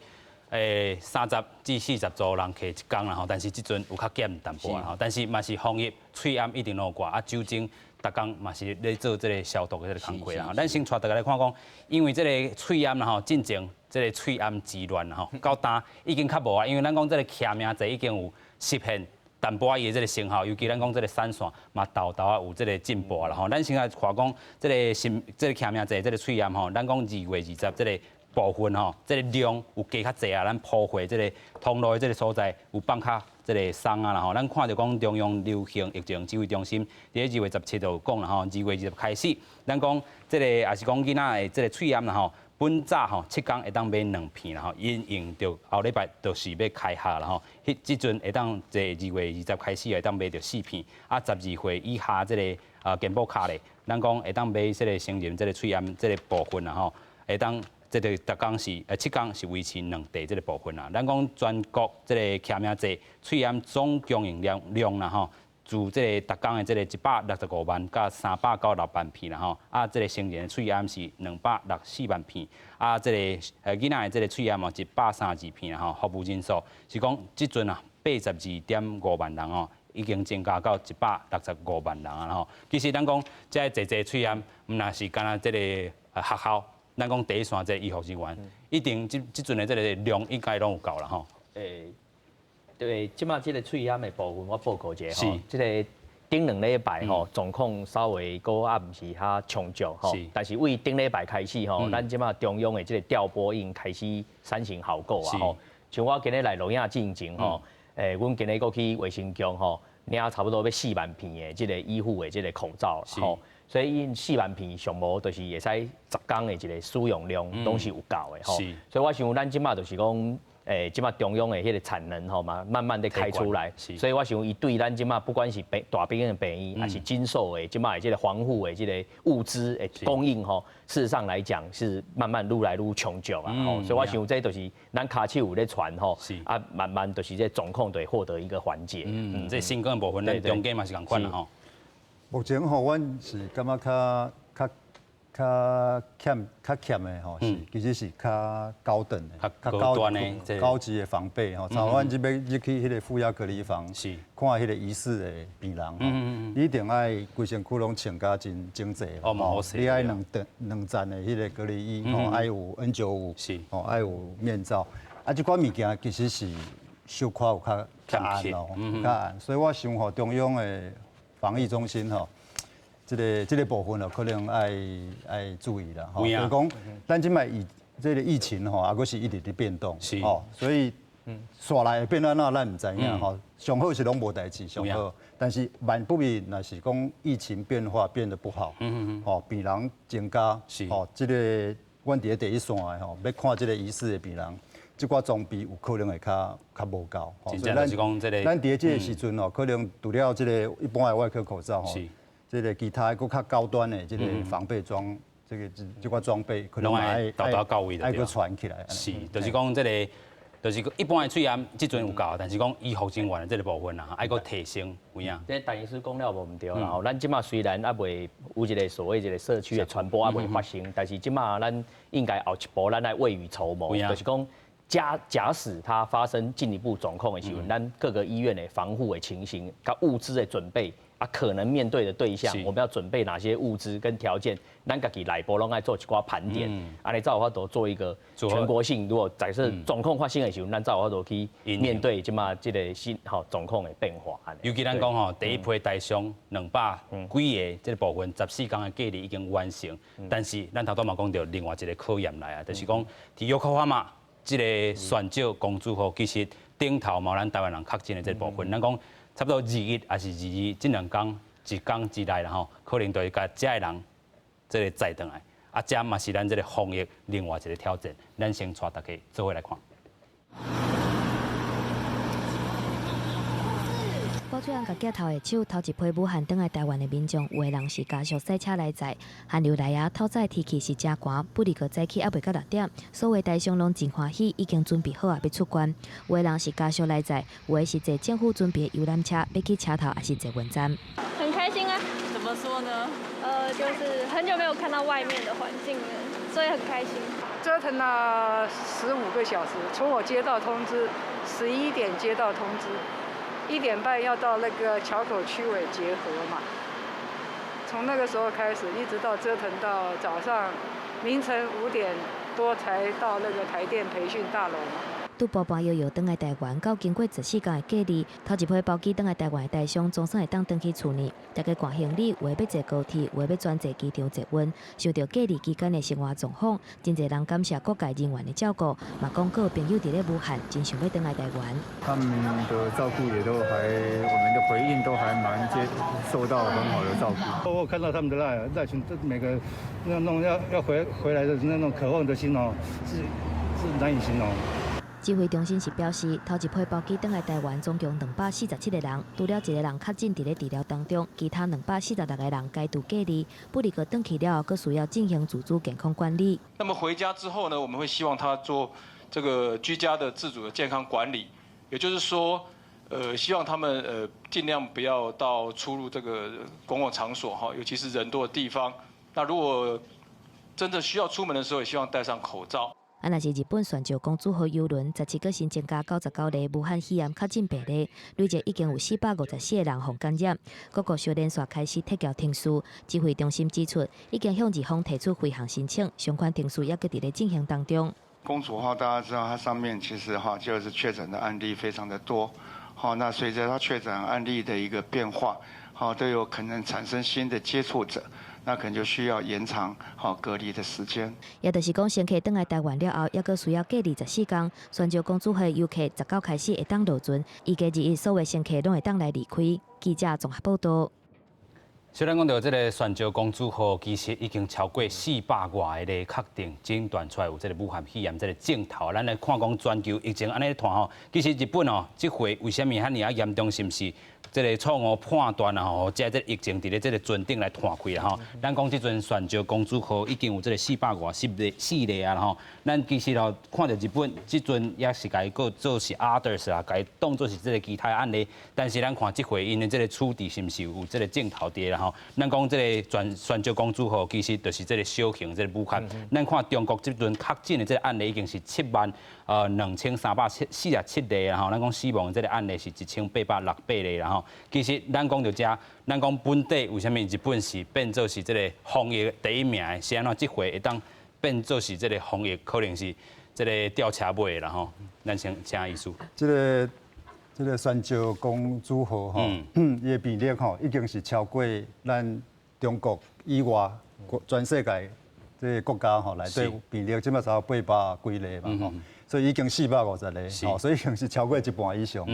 30至40组人客一天啦吼，但是即阵有较减淡薄啦吼，但是嘛是防疫，喙安一定要挂，啊酒精逐工嘛是咧做这个消毒的这个工作啦吼。咱先带大家来看讲，因为这个喙安啦吼，进前这个喙安治乱啦吼，到单已经较无啊，因为咱讲这个徛名册已经有实现。淡薄伊的这个成效，尤其咱讲这个山线嘛，豆啊有这个进步啦吼。咱先来看讲这个徛名册这个喙安吼，咱讲2月20这个部分吼，这个量有加较济啊。咱铺货这个通路的这个所在有放较这个松啊啦吼。咱看到讲中央流行疫情指挥中心伫2月17就讲啦吼，2月20开始，咱讲这个也是讲囡仔的这个喙安啦吼。本早吼7天会当买2片啦吼，因应着后礼拜就是要开学啦吼，即阵会当在2月20开始会当买着4片，啊12岁以下这个健保卡咧，咱讲会当买这个成人这个喙安这个部分啦吼，会当这个逐工是7天是维持2地这个部分啦。咱讲全国这个徛名册喙安总供应量啦吼。自这个逐工的这个165万到396万片啦吼，啊，这个成人的喙安是264万片，啊，这个囡仔的这个喙安嘛132片啦吼，服务人数是讲即阵啊82.5万人哦，已经增加到165万人啊吼。其实咱讲这侪喙安，毋那是干那这个学校，咱讲第一线这个医护人员，一定即阵的这个量应该拢有够啦吼。对，即马即个喙安的部分，我报告一下吼。即个顶2礼拜吼，状况稍微搁也毋是较充足吼。但是为顶礼拜开始吼，咱即马中央的即个调拨已经开始产生效果啊吼。像我今日来录影进前吼，阮今日搁去卫生局吼，领差不多要4万片的即个医护的即个口罩吼。所以因4万片上无，就是会使10天的一个使用量拢是有够的吼。所以我想咱即马就是讲。即马中央的迄个产能吼嘛，慢慢的开出来，所以我想伊对咱即马不管是大病的病医，还是经受的即马的这个防护的这个物资的供应吼，事实上来讲是慢慢愈来愈充足啊吼，所以我想这就是咱卡手有咧传吼，啊慢慢就是这状况会获得一个缓解。这新冠部分咱中间嘛是共款啦吼。目前吼，阮是感觉较欠的吼，是其实是较高等的、高级的防备吼。像阮入去迄个负压隔离房，看迄个疑似的病人，一定爱规身躯拢穿甲真整齐吼。你爱两层的迄个隔离衣吼，爱有 N95，吼爱有面罩。啊，这款物件其实是小可有较暗咯，较暗。所以我想吼，中央的防疫中心吼。这个部分咯，可能爱注意啦。就是讲，咱即摆这个疫情吼，啊，佫是一直在变动，吼，所以刷来会变安怎，咱唔知影吼。上好是拢无代志，上好。但是万不免若是讲疫情变化变得不好，吼病人增加，吼这个阮伫咧第一线的吼，要看这个疑似的病人，即寡装备有可能会较无够。真正就是讲这个，咱伫这个时阵吼，可能除了这个一般的外科口罩吼，这个其他佫较高端的这个防备装，这寡装备可能爱到位的，爱佫传起来。是，就是讲这个。就是一般的喙炎，即阵有够，但是讲医护人员的这个部分啊，爱佫提升有影。这陈医师讲了无毋对啦，吼，咱即马虽然还未有一个所谓一个社区的传播还未发生，但是即马咱应该后一步咱来未雨绸缪，就是讲假使它发生进一步状况的时候，咱各个医院的防护的情形、甲物资的准备啊，可能面对的对象，我们要准备哪些物资跟条件，咱家己内部拢爱做一寡盘点，安尼才有法度做一个全国性。如果假设状况发生的时候，咱才有法度去面对即马这个新状况的变化。尤其咱讲吼，第一批台商200几个这个部分14天的隔离已经完成，但是咱头拄嘛讲到另外一个考验来啊，就是讲伫约克花嘛，这个选召公主号其实顶头嘛咱台湾人确诊的这部分，咱讲。差不多21还是22这2天一天之内啦吼，可能就会甲遮个人这个载倒来，啊，这嘛是咱这个防疫另外一个挑战，咱先带大家做伙来看。保水人甲镜头的手，头一批武汉返来台湾的民众，有的人是家属赛车来载，寒流来啊，透早天气是真寒，不离个早起还未到6点，所有台商拢真欢喜，已经准备好啊要出关。有的人是家属来载，有的是坐政府准备的游览车，要去车头还是坐云站。很开心啊！怎么说呢？就是很久没有看到外面的环境了，所以很开心。折腾了15个小时，从我接到通知，11点接到通知。1点半要到那个桥口区委结合嘛，从那个时候开始，一直到折腾到早上凌晨5点多才到那个台电培训大楼嘛。拄步步摇摇返来台湾，到经过14天的隔离，头一批包机返来台湾的台商，总算会当返去厝呢。大家赶行李，有的要坐高铁，有的要转坐机场坐温。受到隔离期间的生活状况，真侪人感谢各界人员的照顾，嘛讲各朋友伫咧武汉，真想要返来台湾。他们的照顾也都还，我们的回应都还蛮受到很好的照顾。我看到他们的赖群，每个那种要回来的那种渴望的心哦，是难以形容。指挥中心是表示，头一批包机返来台湾，总共247个人，除了1个人确诊伫咧治疗当中，其他246个人该度隔离，不离个返去了后，佫需要进行自主健康管理。那么回家之后呢，我们会希望他做这个居家的自主的健康管理，也就是说，希望他们尽量不要到出入这个公共场所哈，尤其是人多的地方。那如果真的需要出门的时候，也希望戴上口罩。啊，那是日本选召公主号邮轮17个新增加99例武汉肺炎确诊病例，累计已经有454个人互感染。各国小连续开始撤销停驶，指挥中心指出，已经向日方提出飞航申请，相关停驶也搁伫咧进行当中。公主号大家知道，它上面其实就是确诊的案例非常的多，那随着它确诊案例的一个变化，都有可能产生新的接触者。那可能就需要延长隔离的时间。也就是讲，乘客返来台湾了后，也阁需要隔离14天。选召公主号游客19开始会当落船，预计日所有乘客拢会当来离开。记者综合报道。虽然讲到这个选召公主号，其实已经超过400外个确定诊断出来有这个武汉肺炎这个症头。咱来看讲全球疫情安尼看吼，其实日本哦，这回为什么遐尔严重？是毋是？这个错误判断啊吼，即个疫情伫咧这个船顶来弹开啦吼。咱讲即阵选召公主号已经有这个404例啊吼。咱其实吼看到日本即阵也是甲伊个做是 others 啦，甲伊当做是这个其他案例。但是咱看即回因的这个处理是毋是有这个镜头伫啦吼？咱讲这个选召公主号其实就是这个小型这个武汉。咱看中国即阵确诊的这个案例已经是72347例啦吼。咱讲死亡的这个案例是1868例啦吼。其实咱讲到遮，咱讲本地为什么日本是变做是这个防疫第一名的？是安怎？这回会当变做是这个防疫，可能是这个吊车尾啦吼。咱先请医师。这个选召公主号吼，伊的病例吼已经是超过咱中国以外全世界这个国家吼内底病例，即马才800几例嘛吼。所以已经450个，所以已经是超过一半以上。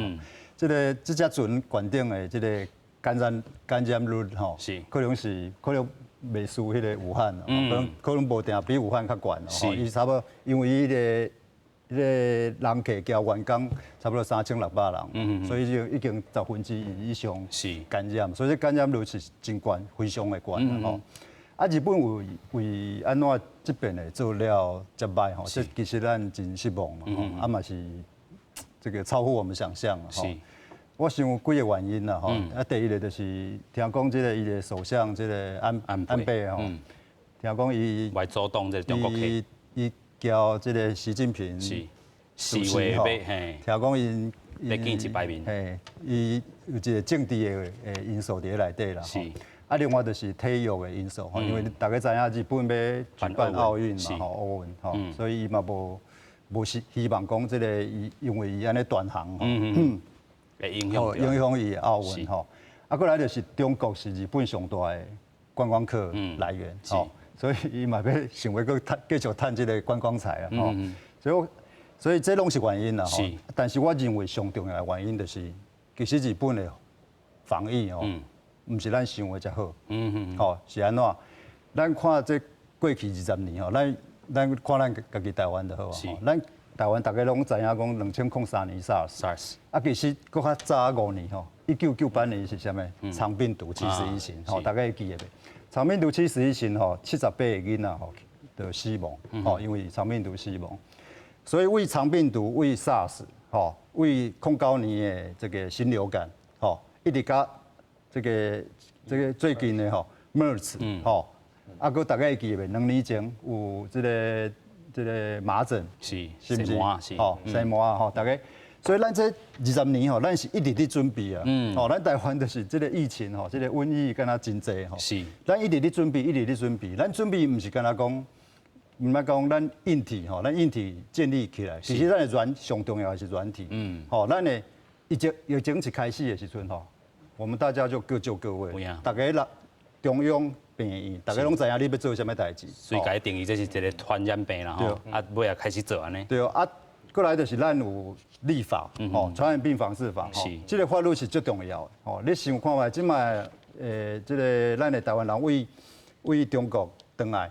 这只船管顶的这个感染率可能未输迄个武汉，可能无定比武汉较悬。伊差不多，因为迄个人客加员工差不多3600人，所以就已经1/10以上感染，所以感染率是真悬，非常的悬吼。日本为安怎这边的做了这歹吼，这其实咱真失望嘛，嘛是这个超乎我们想象吼。我想有几个原因啦吼，第一个就是听讲这个伊的首相这个安倍吼，听讲伊来主动这中国客，伊交这个习近平4月尾，听讲伊见一摆面，伊有一个政治的因素伫内底啦吼。另外就是体育的因素吼，因为大家知影日本要举办奥运嘛吼，奥运吼，所以伊嘛无希望讲这个因为伊安尼断航吼。会影响伊的奥运吼，过来就是中国是日本上大的观光客来源吼，所以伊嘛要想要继续趁这个观光财啊吼，所以这拢是原因啦吼。但是我认为上重要的原因就是，其实日本的防疫吼，毋是咱想的遮好，吼是安怎？咱看这过去20年吼，咱看咱家己台湾就好啊，咱。台湾大家拢知影讲2003年 SARS， 其实搁较早5年吼，1998年是啥物？肠病毒71型，吼，大家会记得袂？肠病毒71型吼，78个囡仔吼就死亡，吼，因为肠病毒死亡。所以为肠病毒、为 SARS， 吼，为09年的这个新流感，吼，一直到这个最近的吼 MERS， 吼，搁大家会记得袂？2年前有这个麻疹是不是？吼，生麻吼，大家，所以咱这20年吼，咱是一直伫准备啊。吼，咱台湾就是这个疫情吼，这个瘟疫敢若真济吼。是。咱一直伫准备，一直伫准备。咱准备毋是敢若讲，毋免讲咱硬体吼，咱硬体建立起来，其实咱的上重要的是软体。吼，咱的疫情一开始的时阵吼，我们大家就各就各位，大家啦，中央。病院，大家拢知影你要做啥物代志，所以家定义这是一个传染病啦吼，尾开始做安尼。对过来就是咱有立法，吼，传染病防治法，吼，这个法律是最重要的，吼。你想看卖，即卖这个咱的台湾人为中国回来，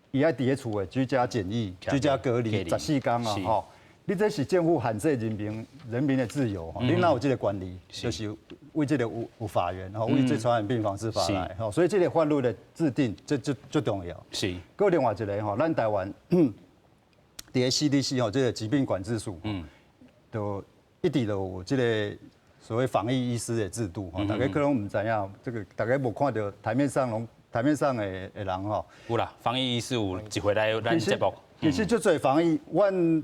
伊爱伫咧厝的居家检疫、居家隔离14天啊，吼。你这是政府限制人民的自由，你哪有这个管理？就是为这个有法源，为这传染病防治法来，所以这个法律的制定这最重要。是。搁另外一个吼，咱台湾伫咧 CDC 吼，这个疾病管制署，就一直都有这个所谓防疫医师的制度，大家可能唔知影，这个大家无看到台面上的人吼。有啦，防疫医师有一回来咱节目。其实就做防疫，阮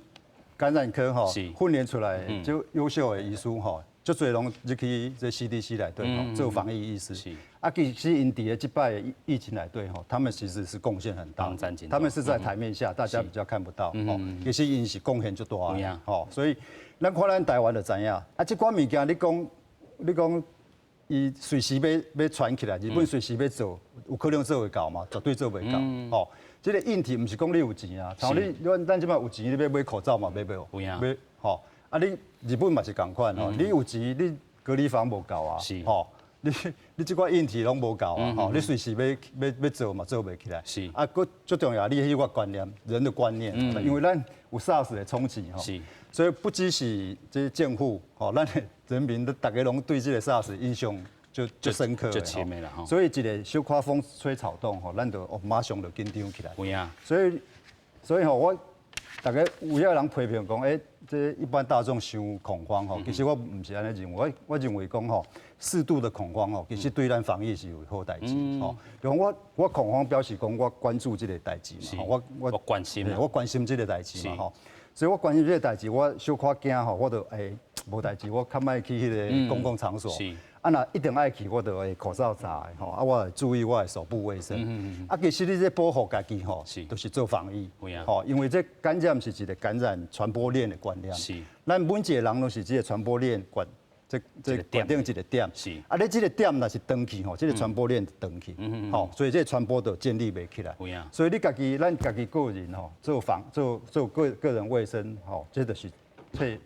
感染科吼训练出来就优秀的医师吼，就侪拢入去这 CDC 内底吼做防疫医师。其实因伫这摆疫情内底吼，他们其实是贡献很大，他们是在台面下，大家比较看不到吼。其实因是贡献就大吼，所以咱看咱台湾就知影，这款物件你讲，伊随时要传起来，日本随时要做，有可能做会到嘛？绝对做袂到吼。这个硬体不是讲你有钱啊，像咱即摆有钱，你要买口罩嘛，买不？买吼，你日本嘛是共款吼，你有钱，你隔离房无够啊，吼，你这款硬体拢无够啊，吼，你随时要做嘛，做袂起来。是搁最重要，你迄个观念，人的观念，因为咱有 SARS 的冲击吼，所以不只是这政府吼，咱人民都大家拢对这个 SARS 印象。就深刻的，所以一个小可风吹草动吼，咱就马上就紧张起来。有啊，所以吼，我大家有些人批评讲，这一般大众伤恐慌吼，其实我唔是安尼认为，我认为讲吼，适度的恐慌吼，其实对咱防疫是有好代志吼。用我恐慌表示讲，我关注这个代志嘛，我关心，我关心这个代志嘛吼。所以我关心这个代志，我小可惊吼，我就无代志，我较莫去迄个公共场所。那一定爱去，我就会口罩戴吼，我会注意我的手部卫生。其实你在保护家己吼，都是做防疫。吼，因为这感染是一个感染传播链的观念。是，咱每一个人都是这个传播链这决定一个点。是。啊，你这个点若是长去吼，这个传播链长去，吼，所以这个传播就建立袂起来。所以你咱家己个人吼，做个人卫生吼，这就是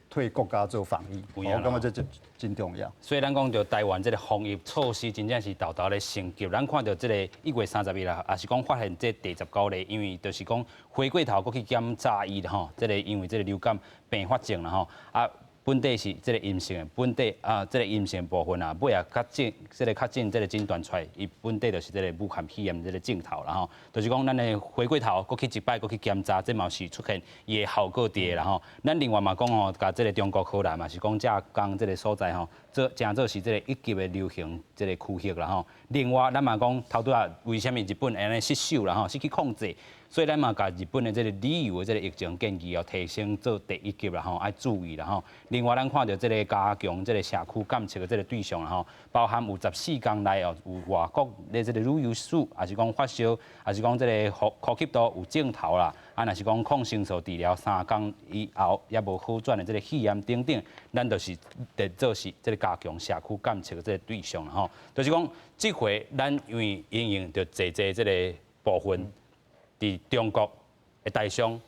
替国家做防疫，我感觉这就真重要。所以咱讲到台湾这个防疫措施真正是豆豆咧成就。咱看到这个1月30日啦，也是讲发现这第19例，因为就是讲回过头搁去检查伊吼，这个因为这个流感并发症啦吼啊。本地是这个阴性的，本地这个阴性部分啊，尾啊较诊这个诊断出来，伊本地就是这个武汉肺炎这个症头啦吼，就是讲咱的回过头，搁去一摆，搁去检查，这嘛是出现伊的效果伫啦吼。咱另外嘛讲吼，甲这个中国荷兰嘛是讲浙江这个所在吼，真做是这个1级的流行这个区域啦吼。另外咱嘛讲头拄啊，为虾米日本安尼失守啦吼，失去控制？所以咱嘛，甲日本的这个旅游的这个疫情建议哦，提升做第1级啦吼，爱注意啦吼。另外，咱看到这个加强这个社区监测的这个对象啦吼，包含有14天内哦，有外国的这个旅游史，还是讲发烧，还是讲这个呼吸道有症头啦，啊，若是讲抗生素治疗3天以后也无好转的这个肺炎等等，咱就是得做是这个加强社区监测的这个对象啦吼。就是讲，这回咱因为因应着这这个部分。伫中国的台商，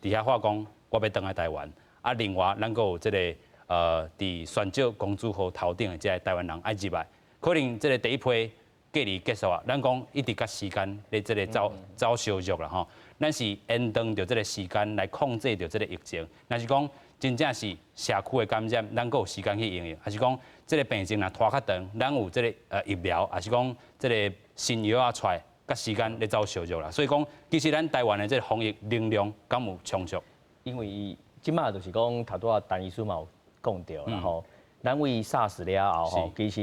伫遐话讲，我要回来台湾。啊，另外咱阁有这个伫选召公主号头顶的这台湾人爱入来，可能这个第一批隔离结束啊，咱讲一直甲时间咧这个走相约啦吼，咱是延长着这个时间来控制着这个疫情。若是讲真正是社区的感染，咱阁有时间去应用，还是讲这个病情若拖较长，咱有这个疫苗，还是讲这个新药啊出来。甲时间咧走相约啦，所以讲其实咱台湾的这个防疫能量敢有充足？因为即马就是讲头拄啊，陈医师嘛有讲到啦吼，咱为 SARS 了后吼，其实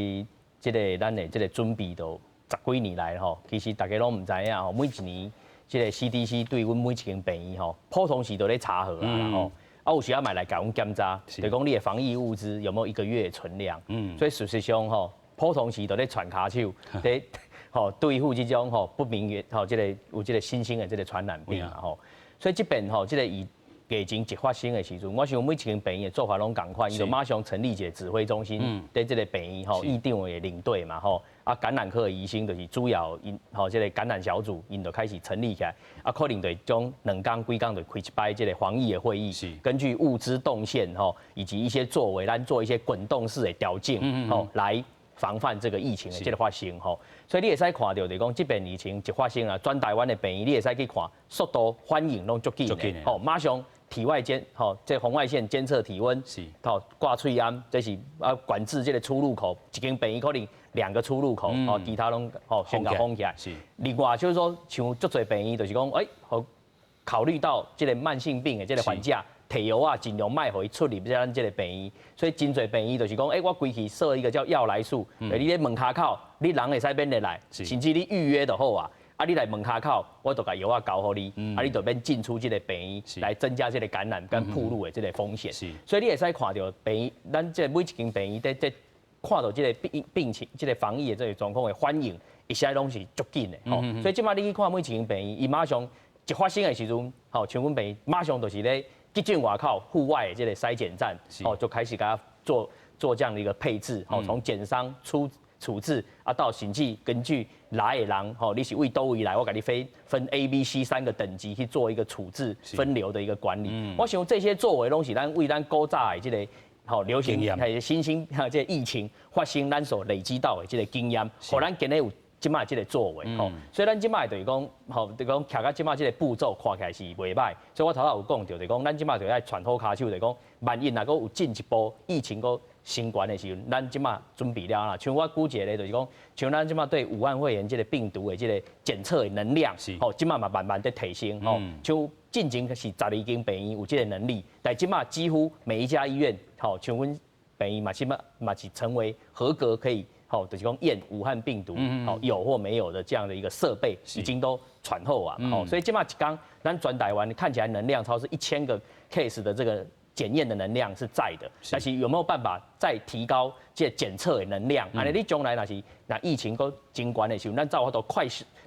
即个咱的即个准备都10几年来吼，其实大家拢唔知影吼，每一年即个 CDC 对阮每一间病院吼，普通时都咧查核啊吼，啊有时啊买来甲阮检查，就讲你的防疫物资有没有1个月存量，所以事实上吼，普通时都咧传骹手，咧。吼，对付这种吼不明原吼，有这个新兴的这个传染病啊吼，所以这边吼，这个疫情一发生的时阵，我想每一间病院的做法拢共款，伊就马上成立一个指挥中心，在这个病院吼，院长的领队嘛吼，啊感染科的医生就是主要因吼这个感染小组，因就开始成立起来，啊可能就将2天几天就开一摆这个防疫的会议，根据物资动线吼，以及一些作为，咱做一些滚动式的调整吼来。防范这个疫情的这个发生吼，所以你会使看到，就是讲这边疫情一发生啊，全台湾的病院你会使去看，速度反应拢足紧的，吼，马上体外监吼，这红外线监测体温，吼挂喙安，这是管制这个出入口，一间病院可能2个出入口，吼，其他拢吼先甲封起来。另外就是说，像足侪病院就是讲，考虑到这个慢性病的这个患者。摕药啊，尽量卖互伊出入咱这个病院，所以真侪病院就是讲，我规去设一个叫药来数，你咧门骹口，你人会使免入来，甚至你预约就好啊。啊，你来门骹口，我就甲药啊交互你，啊，你就免进出这个病院，来增加这个感染跟暴露的这个风险。所以你会使看到病院，咱这每一间病院在看到这个病情、这个防疫的这个状况的反应，一些拢是足紧的。吼，所以即马你去看每一间病院，伊马上一发生的时阵，吼，像阮病院马上就是咧。急诊外口户外的这个筛检站，就开始给他做这样的一个配置，从检伤处置啊到审计，根据来的人，你是为倒位来，我给你分 A、B、C 3个等级去做一个处置分流的一个管理。我想这些作为拢是咱为咱古早的这个流行还有新兴这个疫情发生，咱所累积到的这个经验，互咱今日有。即卖即个作为，所以咱即卖就是讲，就讲徛到即卖即个步骤看起来是袂歹，所以我头有讲到，就是讲咱即卖就爱传好骹手，就是讲万一若个有进一步疫情个升悬的时阵，咱即卖准备了啦。像我估计咧，就是讲，像咱即卖对武汉肺炎即个病毒的即个检测的能量，即卖嘛慢慢在提升，像进前是12间病院有即个能力，但即卖几乎每一家医院，像阮病院嘛，即卖嘛是成为合格可以。就是讲验武汉病毒，有或没有的这样的一个设备，已经都传后啊，所以今嘛一天，咱全台湾看起来能量超是1000个 case 的这个检验的能量是在的，但是有没有办法再提高这检测的能量？啊，你将来那疫情都经关的时候，咱照法都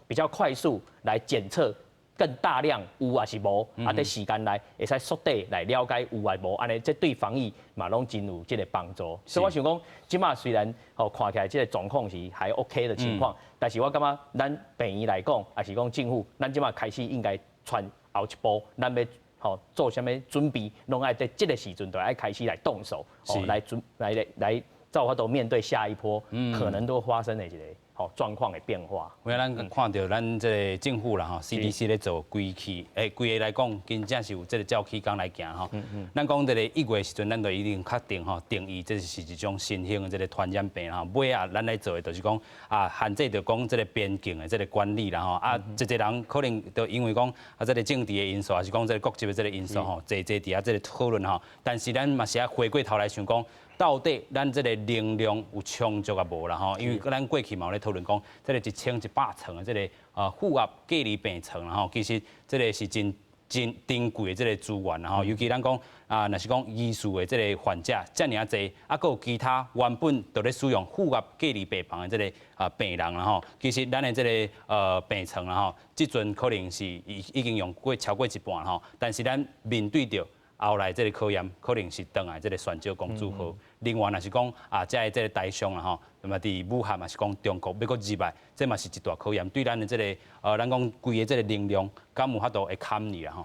比较快速来检测更大量有还是无，在时间内会使缩短来了解有还无，安尼这对防疫嘛拢真有这个帮助。所以我想讲，即马虽然看起来这个状况是还 OK 的情况，但是我感觉咱病院来讲，还是讲政府，咱即马开始应该传后一步，咱要做啥物准备，拢爱在这个时阵就爱开始来动手，来照法度面对下一波可能都发生的一个状况的变化。因为咱看到咱这个政府啦CDC 咧做规个来讲，真正是有这个照期纲来行吼。咱讲这个1月时阵，咱就已经确定定义这是一种新兴的这个传染病尾啊，咱来做的就是讲限制着讲这个边境的这个管理啦一人可能就因为讲这个政治的因素，还是讲这个国际的这个因素坐伫遐这个讨论但是咱嘛是要回过头来想讲。到底咱这个能量有充足啊无啦因为咱过去嘛有咧讨论讲，这个1100床的这个负压隔离病床其实这个是真珍贵的这个资源尤其咱讲若是讲医术的这个患者遮尔济，佫有其他原本就咧使用负压隔离病房的这个病人其实咱的这个病床即阵可能是已经用过超过一半但是咱面对着。后来这个考验可能是等来这个选招公主号，另外若是讲这个台商那么伫武汉嘛是讲中国要搁入来，这嘛是一大考验，对咱的这个咱讲规个这个能量，敢有法度会堪你啦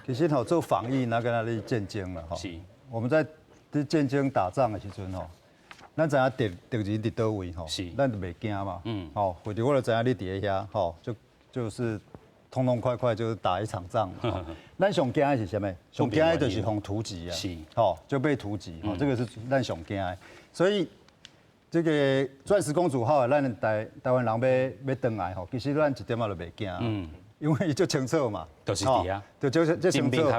其实做防疫那跟那里战争了是，我们在战争打仗的时阵咱知影敌人伫倒位是，咱就袂惊嘛，或者我就知影你伫遐就是痛痛快快就是打一场仗。咱上惊的是什么？上惊的就是防突击啊，就被突击，这个是咱上惊的。所以这个钻石公主号，咱台湾人要回来其实咱一点仔都袂惊，因为就清楚嘛，就是伫啊，就清楚。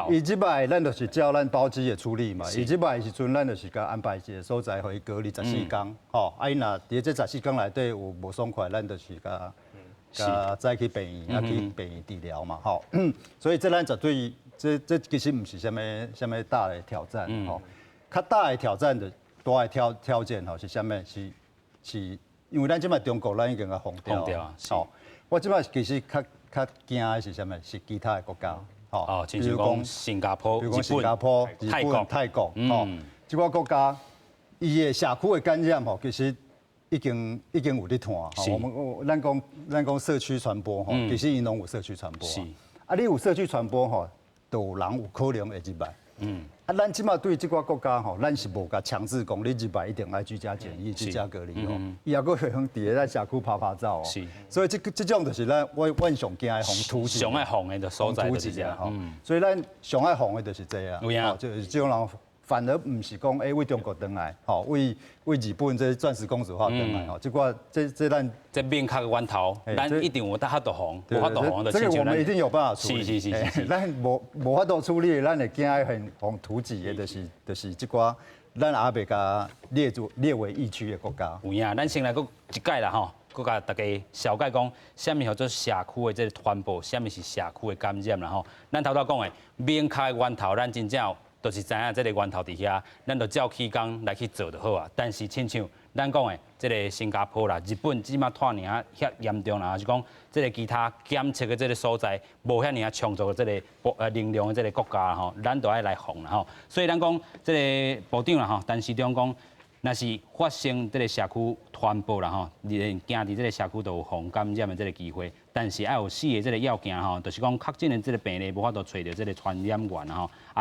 伊即摆咱就是照咱包机的处理嘛，伊即摆时阵咱就是甲安排一个所在，互伊隔离14天，伊若伫这14天内底有无爽快，咱就是甲。再去病院，去病院治疗嘛，所以这咱绝对，这其实不是什么大的挑战，较大的挑战的大的条件是什么？是因为咱即摆中国咱已经甲封掉，我即摆其实较惊的是什么？是其他的国家，比如讲新加坡、日本、泰国，即个国家，伊的社区的感染其实。已经有咧谈，咱讲社区传播其实因拢有社区传播。你有社区传播就有人有可能会入来。咱即马对即个国家咱是无甲强制讲你入来一定要居家检疫、居家隔离伊也佫会向伫咧社区拍照所以这种就是阮上惊的防突击。上爱防的就所在就是这样。所以咱上爱防的就是这样。就是这种人。反而唔是讲为中国登来，为日本这钻石公主号登来，这咱这面壳源头，咱一定有得法度防，无法度防的。这个我们一定有办法处理。是。咱无法度处理，咱会惊很防突击的，就是这个咱也未甲列为疫区的国家。有影，咱先来搁一解啦搁甲大家小解讲，什么叫做社区的这个传播，什么是社区的感染啦咱头讲的面壳的源头，咱真正。就是知影这个源头伫遐，咱就照起工来去做就好啊。但是亲像咱讲的，这个新加坡啦、日本即马拖尔遐严重啦，还是讲这个其他检测的这个所在无遐尔充足的这个能量的这个国家咱都爱来防啦所以咱讲这个部长啦陈时中讲，若是发生这个社区传播啦你惊伫这个社区都有防感染的这个机会。但是要有4个这个要件就是讲确诊的这个病例无法度找到这个传染源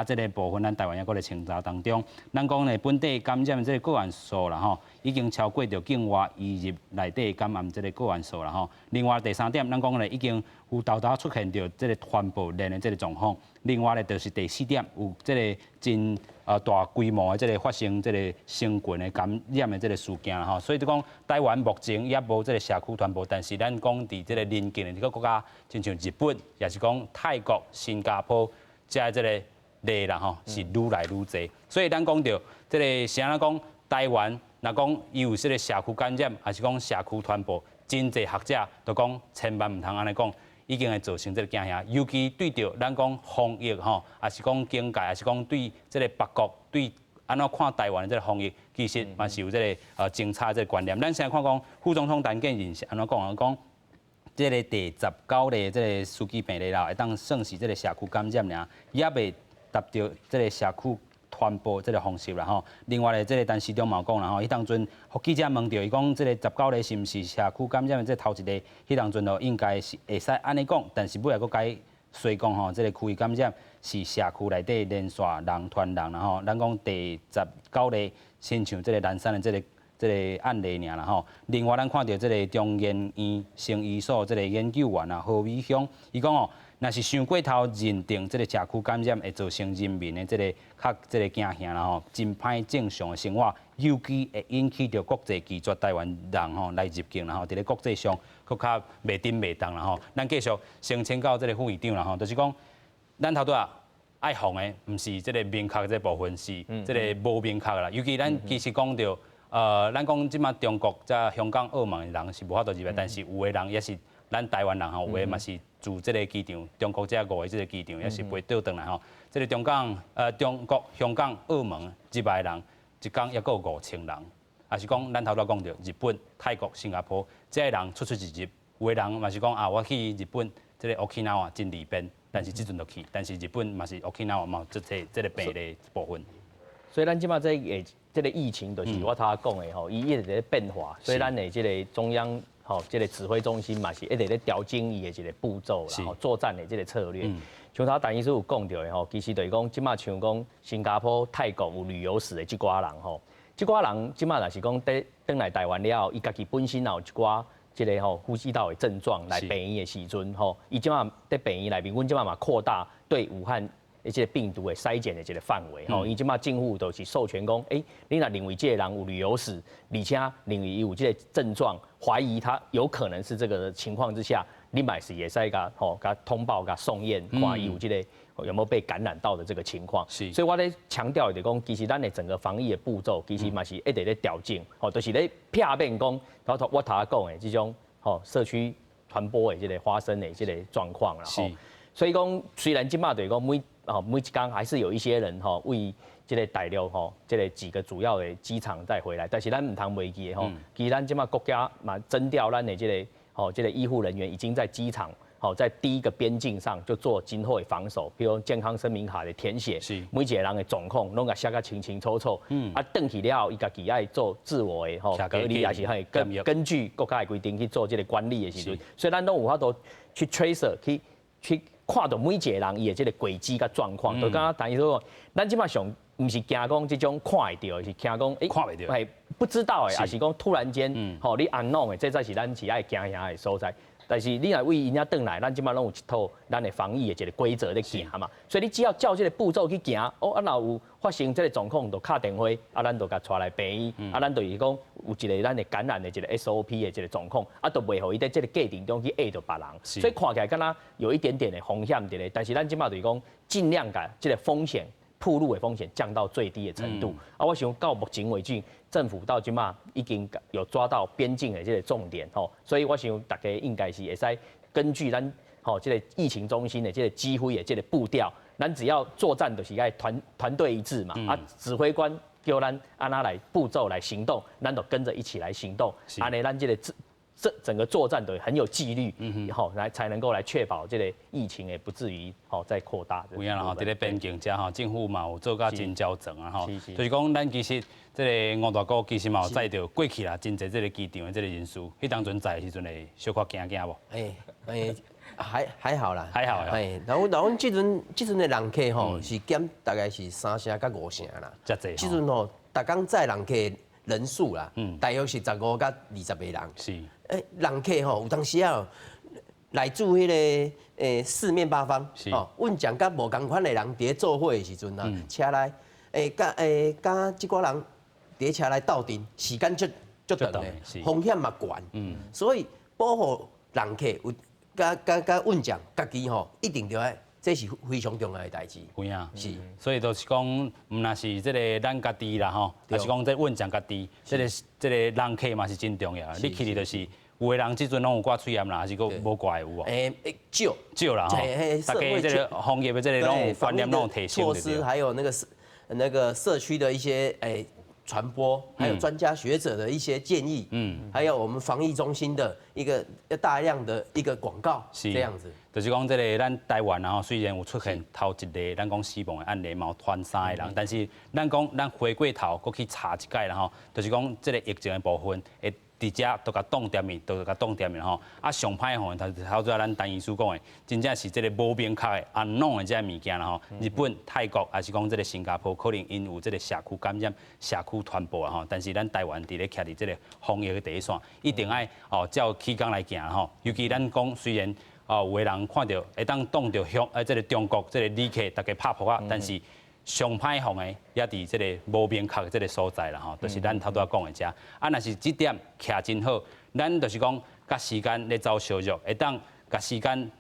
这个部分咱台湾也搁咧清查当中。咱讲咧本地感染的这个个案数啦已经超过着境外移入内底感染这个个案数啦另外第3点，咱讲咧已经有豆出现着这个传播链的这个状况。另外咧就是第4点，有这个真大规模的这个发生这个生群的感染的这个事件所以就讲台湾目前也无这个社区传播，但是咱讲伫这个邻近的这个国家，亲像日本，也是讲泰国、新加坡，这个例啦是愈来愈多。所以咱讲到这个是安怎讲，台湾若讲伊有这个社区感染，还是讲社区传播，真侪学者都讲千万唔通安尼讲。已经会造成这个惊吓，尤其对着咱讲防疫还是讲警戒，还是讲对这个别国对安怎看台湾的这个防疫，其实嘛是有这个精差这个观念。咱现在看讲副总统陈建仁是安怎讲？讲这个第19例这个司机病例啦，会当算是这个社区感染尔，也未达到这个社区传播这个方式啦吼。另外咧，这个陈市长嘛讲啦吼，迄当阵互记者问到，伊讲这个19例是毋是社区感染的这头一例，迄当阵咯应该是会使安尼讲，但是尾来佫改所讲吼，这个区域感染是社区内底连续人传人啦吼。咱讲第19例，亲像这个南山的这个案例尔啦吼。另外，咱看到这个中研院生医所这个研究员啊何伟雄，伊讲哦，若是想过头认定这个社区感染会造成人民的这个较这个惊吓啦吼，真歹正常的生活，尤其会引起着国际拒绝台湾人吼来入境啦吼，伫咧国际上佫较袂顶袂当啦吼。咱继续先请教这个副院长啦吼，就是讲咱头拄啊。爱防的，毋是这个明确这部分，是这个无明确啦。尤其咱其实讲到。咱讲即马中国、香港、澳门的人是无法度入来，但是有的人也是咱台湾人吼，有的嘛是住这个机场，中国这5个这个机场也是飞倒转来吼。这个中国、香港、澳门入来的人，一天也够5000人，也是讲咱头拄讲到日本、泰国、新加坡，这些人出入，有的人嘛是讲啊，我去日本这个 Okinawa 真利便，但是即阵就去，但是日本嘛是 Okinawa 嘛这个病例部分。所以咱即马这个疫情就是我头讲的吼，伊一直在变化，所以咱的这个中央吼，这个指挥中心嘛是一直在调整伊的这个步骤啦，吼作战的这个策略。像头陈医师有讲到的吼，其实就是讲即马像讲新加坡、泰国有旅游史的即寡人吼，即寡人即马若是讲登来台湾了后，伊家己本身也有一寡这个吼呼吸道的症状来病院的时阵吼，伊即马在病院内面，阮即马嘛扩大对武汉。这个病毒的筛检的这个范围，吼，伊即马政府都是授权讲，你若认为这个人有旅游史，而且认为伊有这个症状，怀疑他有可能是这个情况之下，你嘛是会使甲通报甲送验，看伊有这个有没有被感染到的这个情况。所以我咧强调的讲，其实咱的整个防疫的步骤，其实嘛是一直咧调整，吼，就是咧避免讲，我头讲的这种社区传播的这个发生的这个状况啦，吼。所以讲，虽然即马就是讲每一天还是有一些人为这个大陆这个几个主要的机场再回来，但是咱唔通忘记的其实咱即马国家嘛征调咱的这个医护人员已经在机场在第一个边境上就做今后的防守，比如健康声明卡的填写，每一个人的状况拢甲写甲清清楚楚，转去了后，伊家己爱做自我的隔离，也是根据国家的规定去做这个管理的时阵，所以咱都有法度去 tracer 去。看到每一个人伊的这个轨迹甲状况，就刚刚谈伊说，咱即马上唔是惊讲这种看会到，是惊讲看袂到，不知道的，也是讲突然间，你unknown的，这才是咱是爱惊吓的所在。但是你若为人家转来，咱即马拢有一套咱的防疫的一个规则咧行嘛，所以你只要照这个步骤去行，若有发生这个状况，就敲电话，咱就甲带来病院，咱就是讲有一个咱的感染的一个 SOP 的一个状况，就袂互伊在这个过程中去吓到别人，所以看起来敢若有一点点的风险伫咧，但是咱即马就是讲尽量甲这个风险。暴露的风险降到最低的程度。我想到目前为止，政府到今嘛已经有抓到边境的这个重点所以我想大家应该是会使根据咱这个疫情中心的这个指挥的这个步调，咱只要作战就是爱团队一致嘛，指挥官叫咱按哪来步骤来行动，咱就跟着一起来行动，安尼咱这个。整个作战都很有纪律，才能够来确保这个疫情也不至于再扩大。有影啦吼，伫咧边境遮政府嘛有做甲真焦整啊就是讲咱其实这个吴大哥其实嘛有载着过去啦，真侪这个机场的这个人数，迄当阵在的时阵会小可惊无？还好啦，还好。然后即阵的人客是减大概是3成到5成啦。遮济。即阵逐工载人客人数啦，大约是15到20个人。是。人客有当时来自迄个四面八方，阮讲甲无共款的人伫咧做伙的时阵车内甲即寡人伫车内斗阵，时间足长的，风险嘛悬，所以保护人客有甲阮讲家己一定着爱。这是非常重要的代志。有影，是，所以就是讲，唔那是这个咱家己啦吼，还是讲这稳将家己，这个人客嘛是真重要。你去哩就是有的人即阵拢有挂喙炎啦，还是个无挂有无？少啦吼，大家这个行业的这个拢有观念拢有提升措施，还有那个社区的一些传播，还有专家学者的一些建议，还有我们防疫中心的一个大量的一个广告，这样子。就是讲，这个咱台湾然后虽然有出现头一个咱讲死亡的案例，嘛有传3个人，但是咱讲咱回过头，搁去查一届然后，就是讲这个疫情的部分会。伫遮都甲冻点面，都甲冻点面吼。啊，上歹吼，头先咱陈医师讲的，真正是这个无明确的unknown的这物件啦吼。日本、泰国还是讲这个新加坡，可能因有这个社区感染、社区传播啊吼。但是咱台湾伫咧徛伫这个防疫的第一线，一定爱照起工来行吼。尤其咱讲虽然有个人看到会当挡到这个中国这个旅客大家拍扑啊，但是。上歹防的也伫这个无明确的这个所在啦吼，就是咱头拄仔讲的遮。啊，若是这点徛真好，咱就是讲甲时间咧走相约，会当甲时间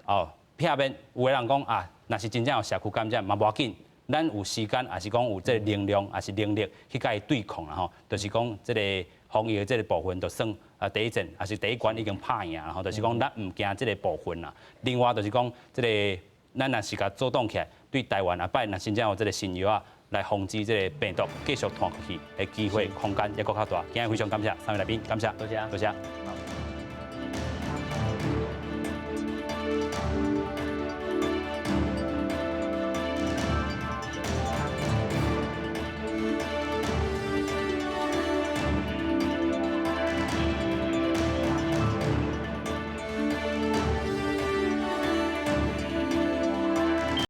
避免有个人讲啊，若是真正有社区感染嘛无要紧，咱有时间也是讲有这个能量，也是能力去甲伊对抗啦吼。就是讲这个防疫的这个部分，就算第一阵也是第一关已经拍赢啦吼，就是讲咱唔惊这个部分啦。另外就是讲这个。咱若是甲做动起来，对台湾啊，摆若真正有这个新药啊，来防止这个病毒继续传出去的机会空间也搁较大。今日非常感谢3位来宾，感谢，多谢。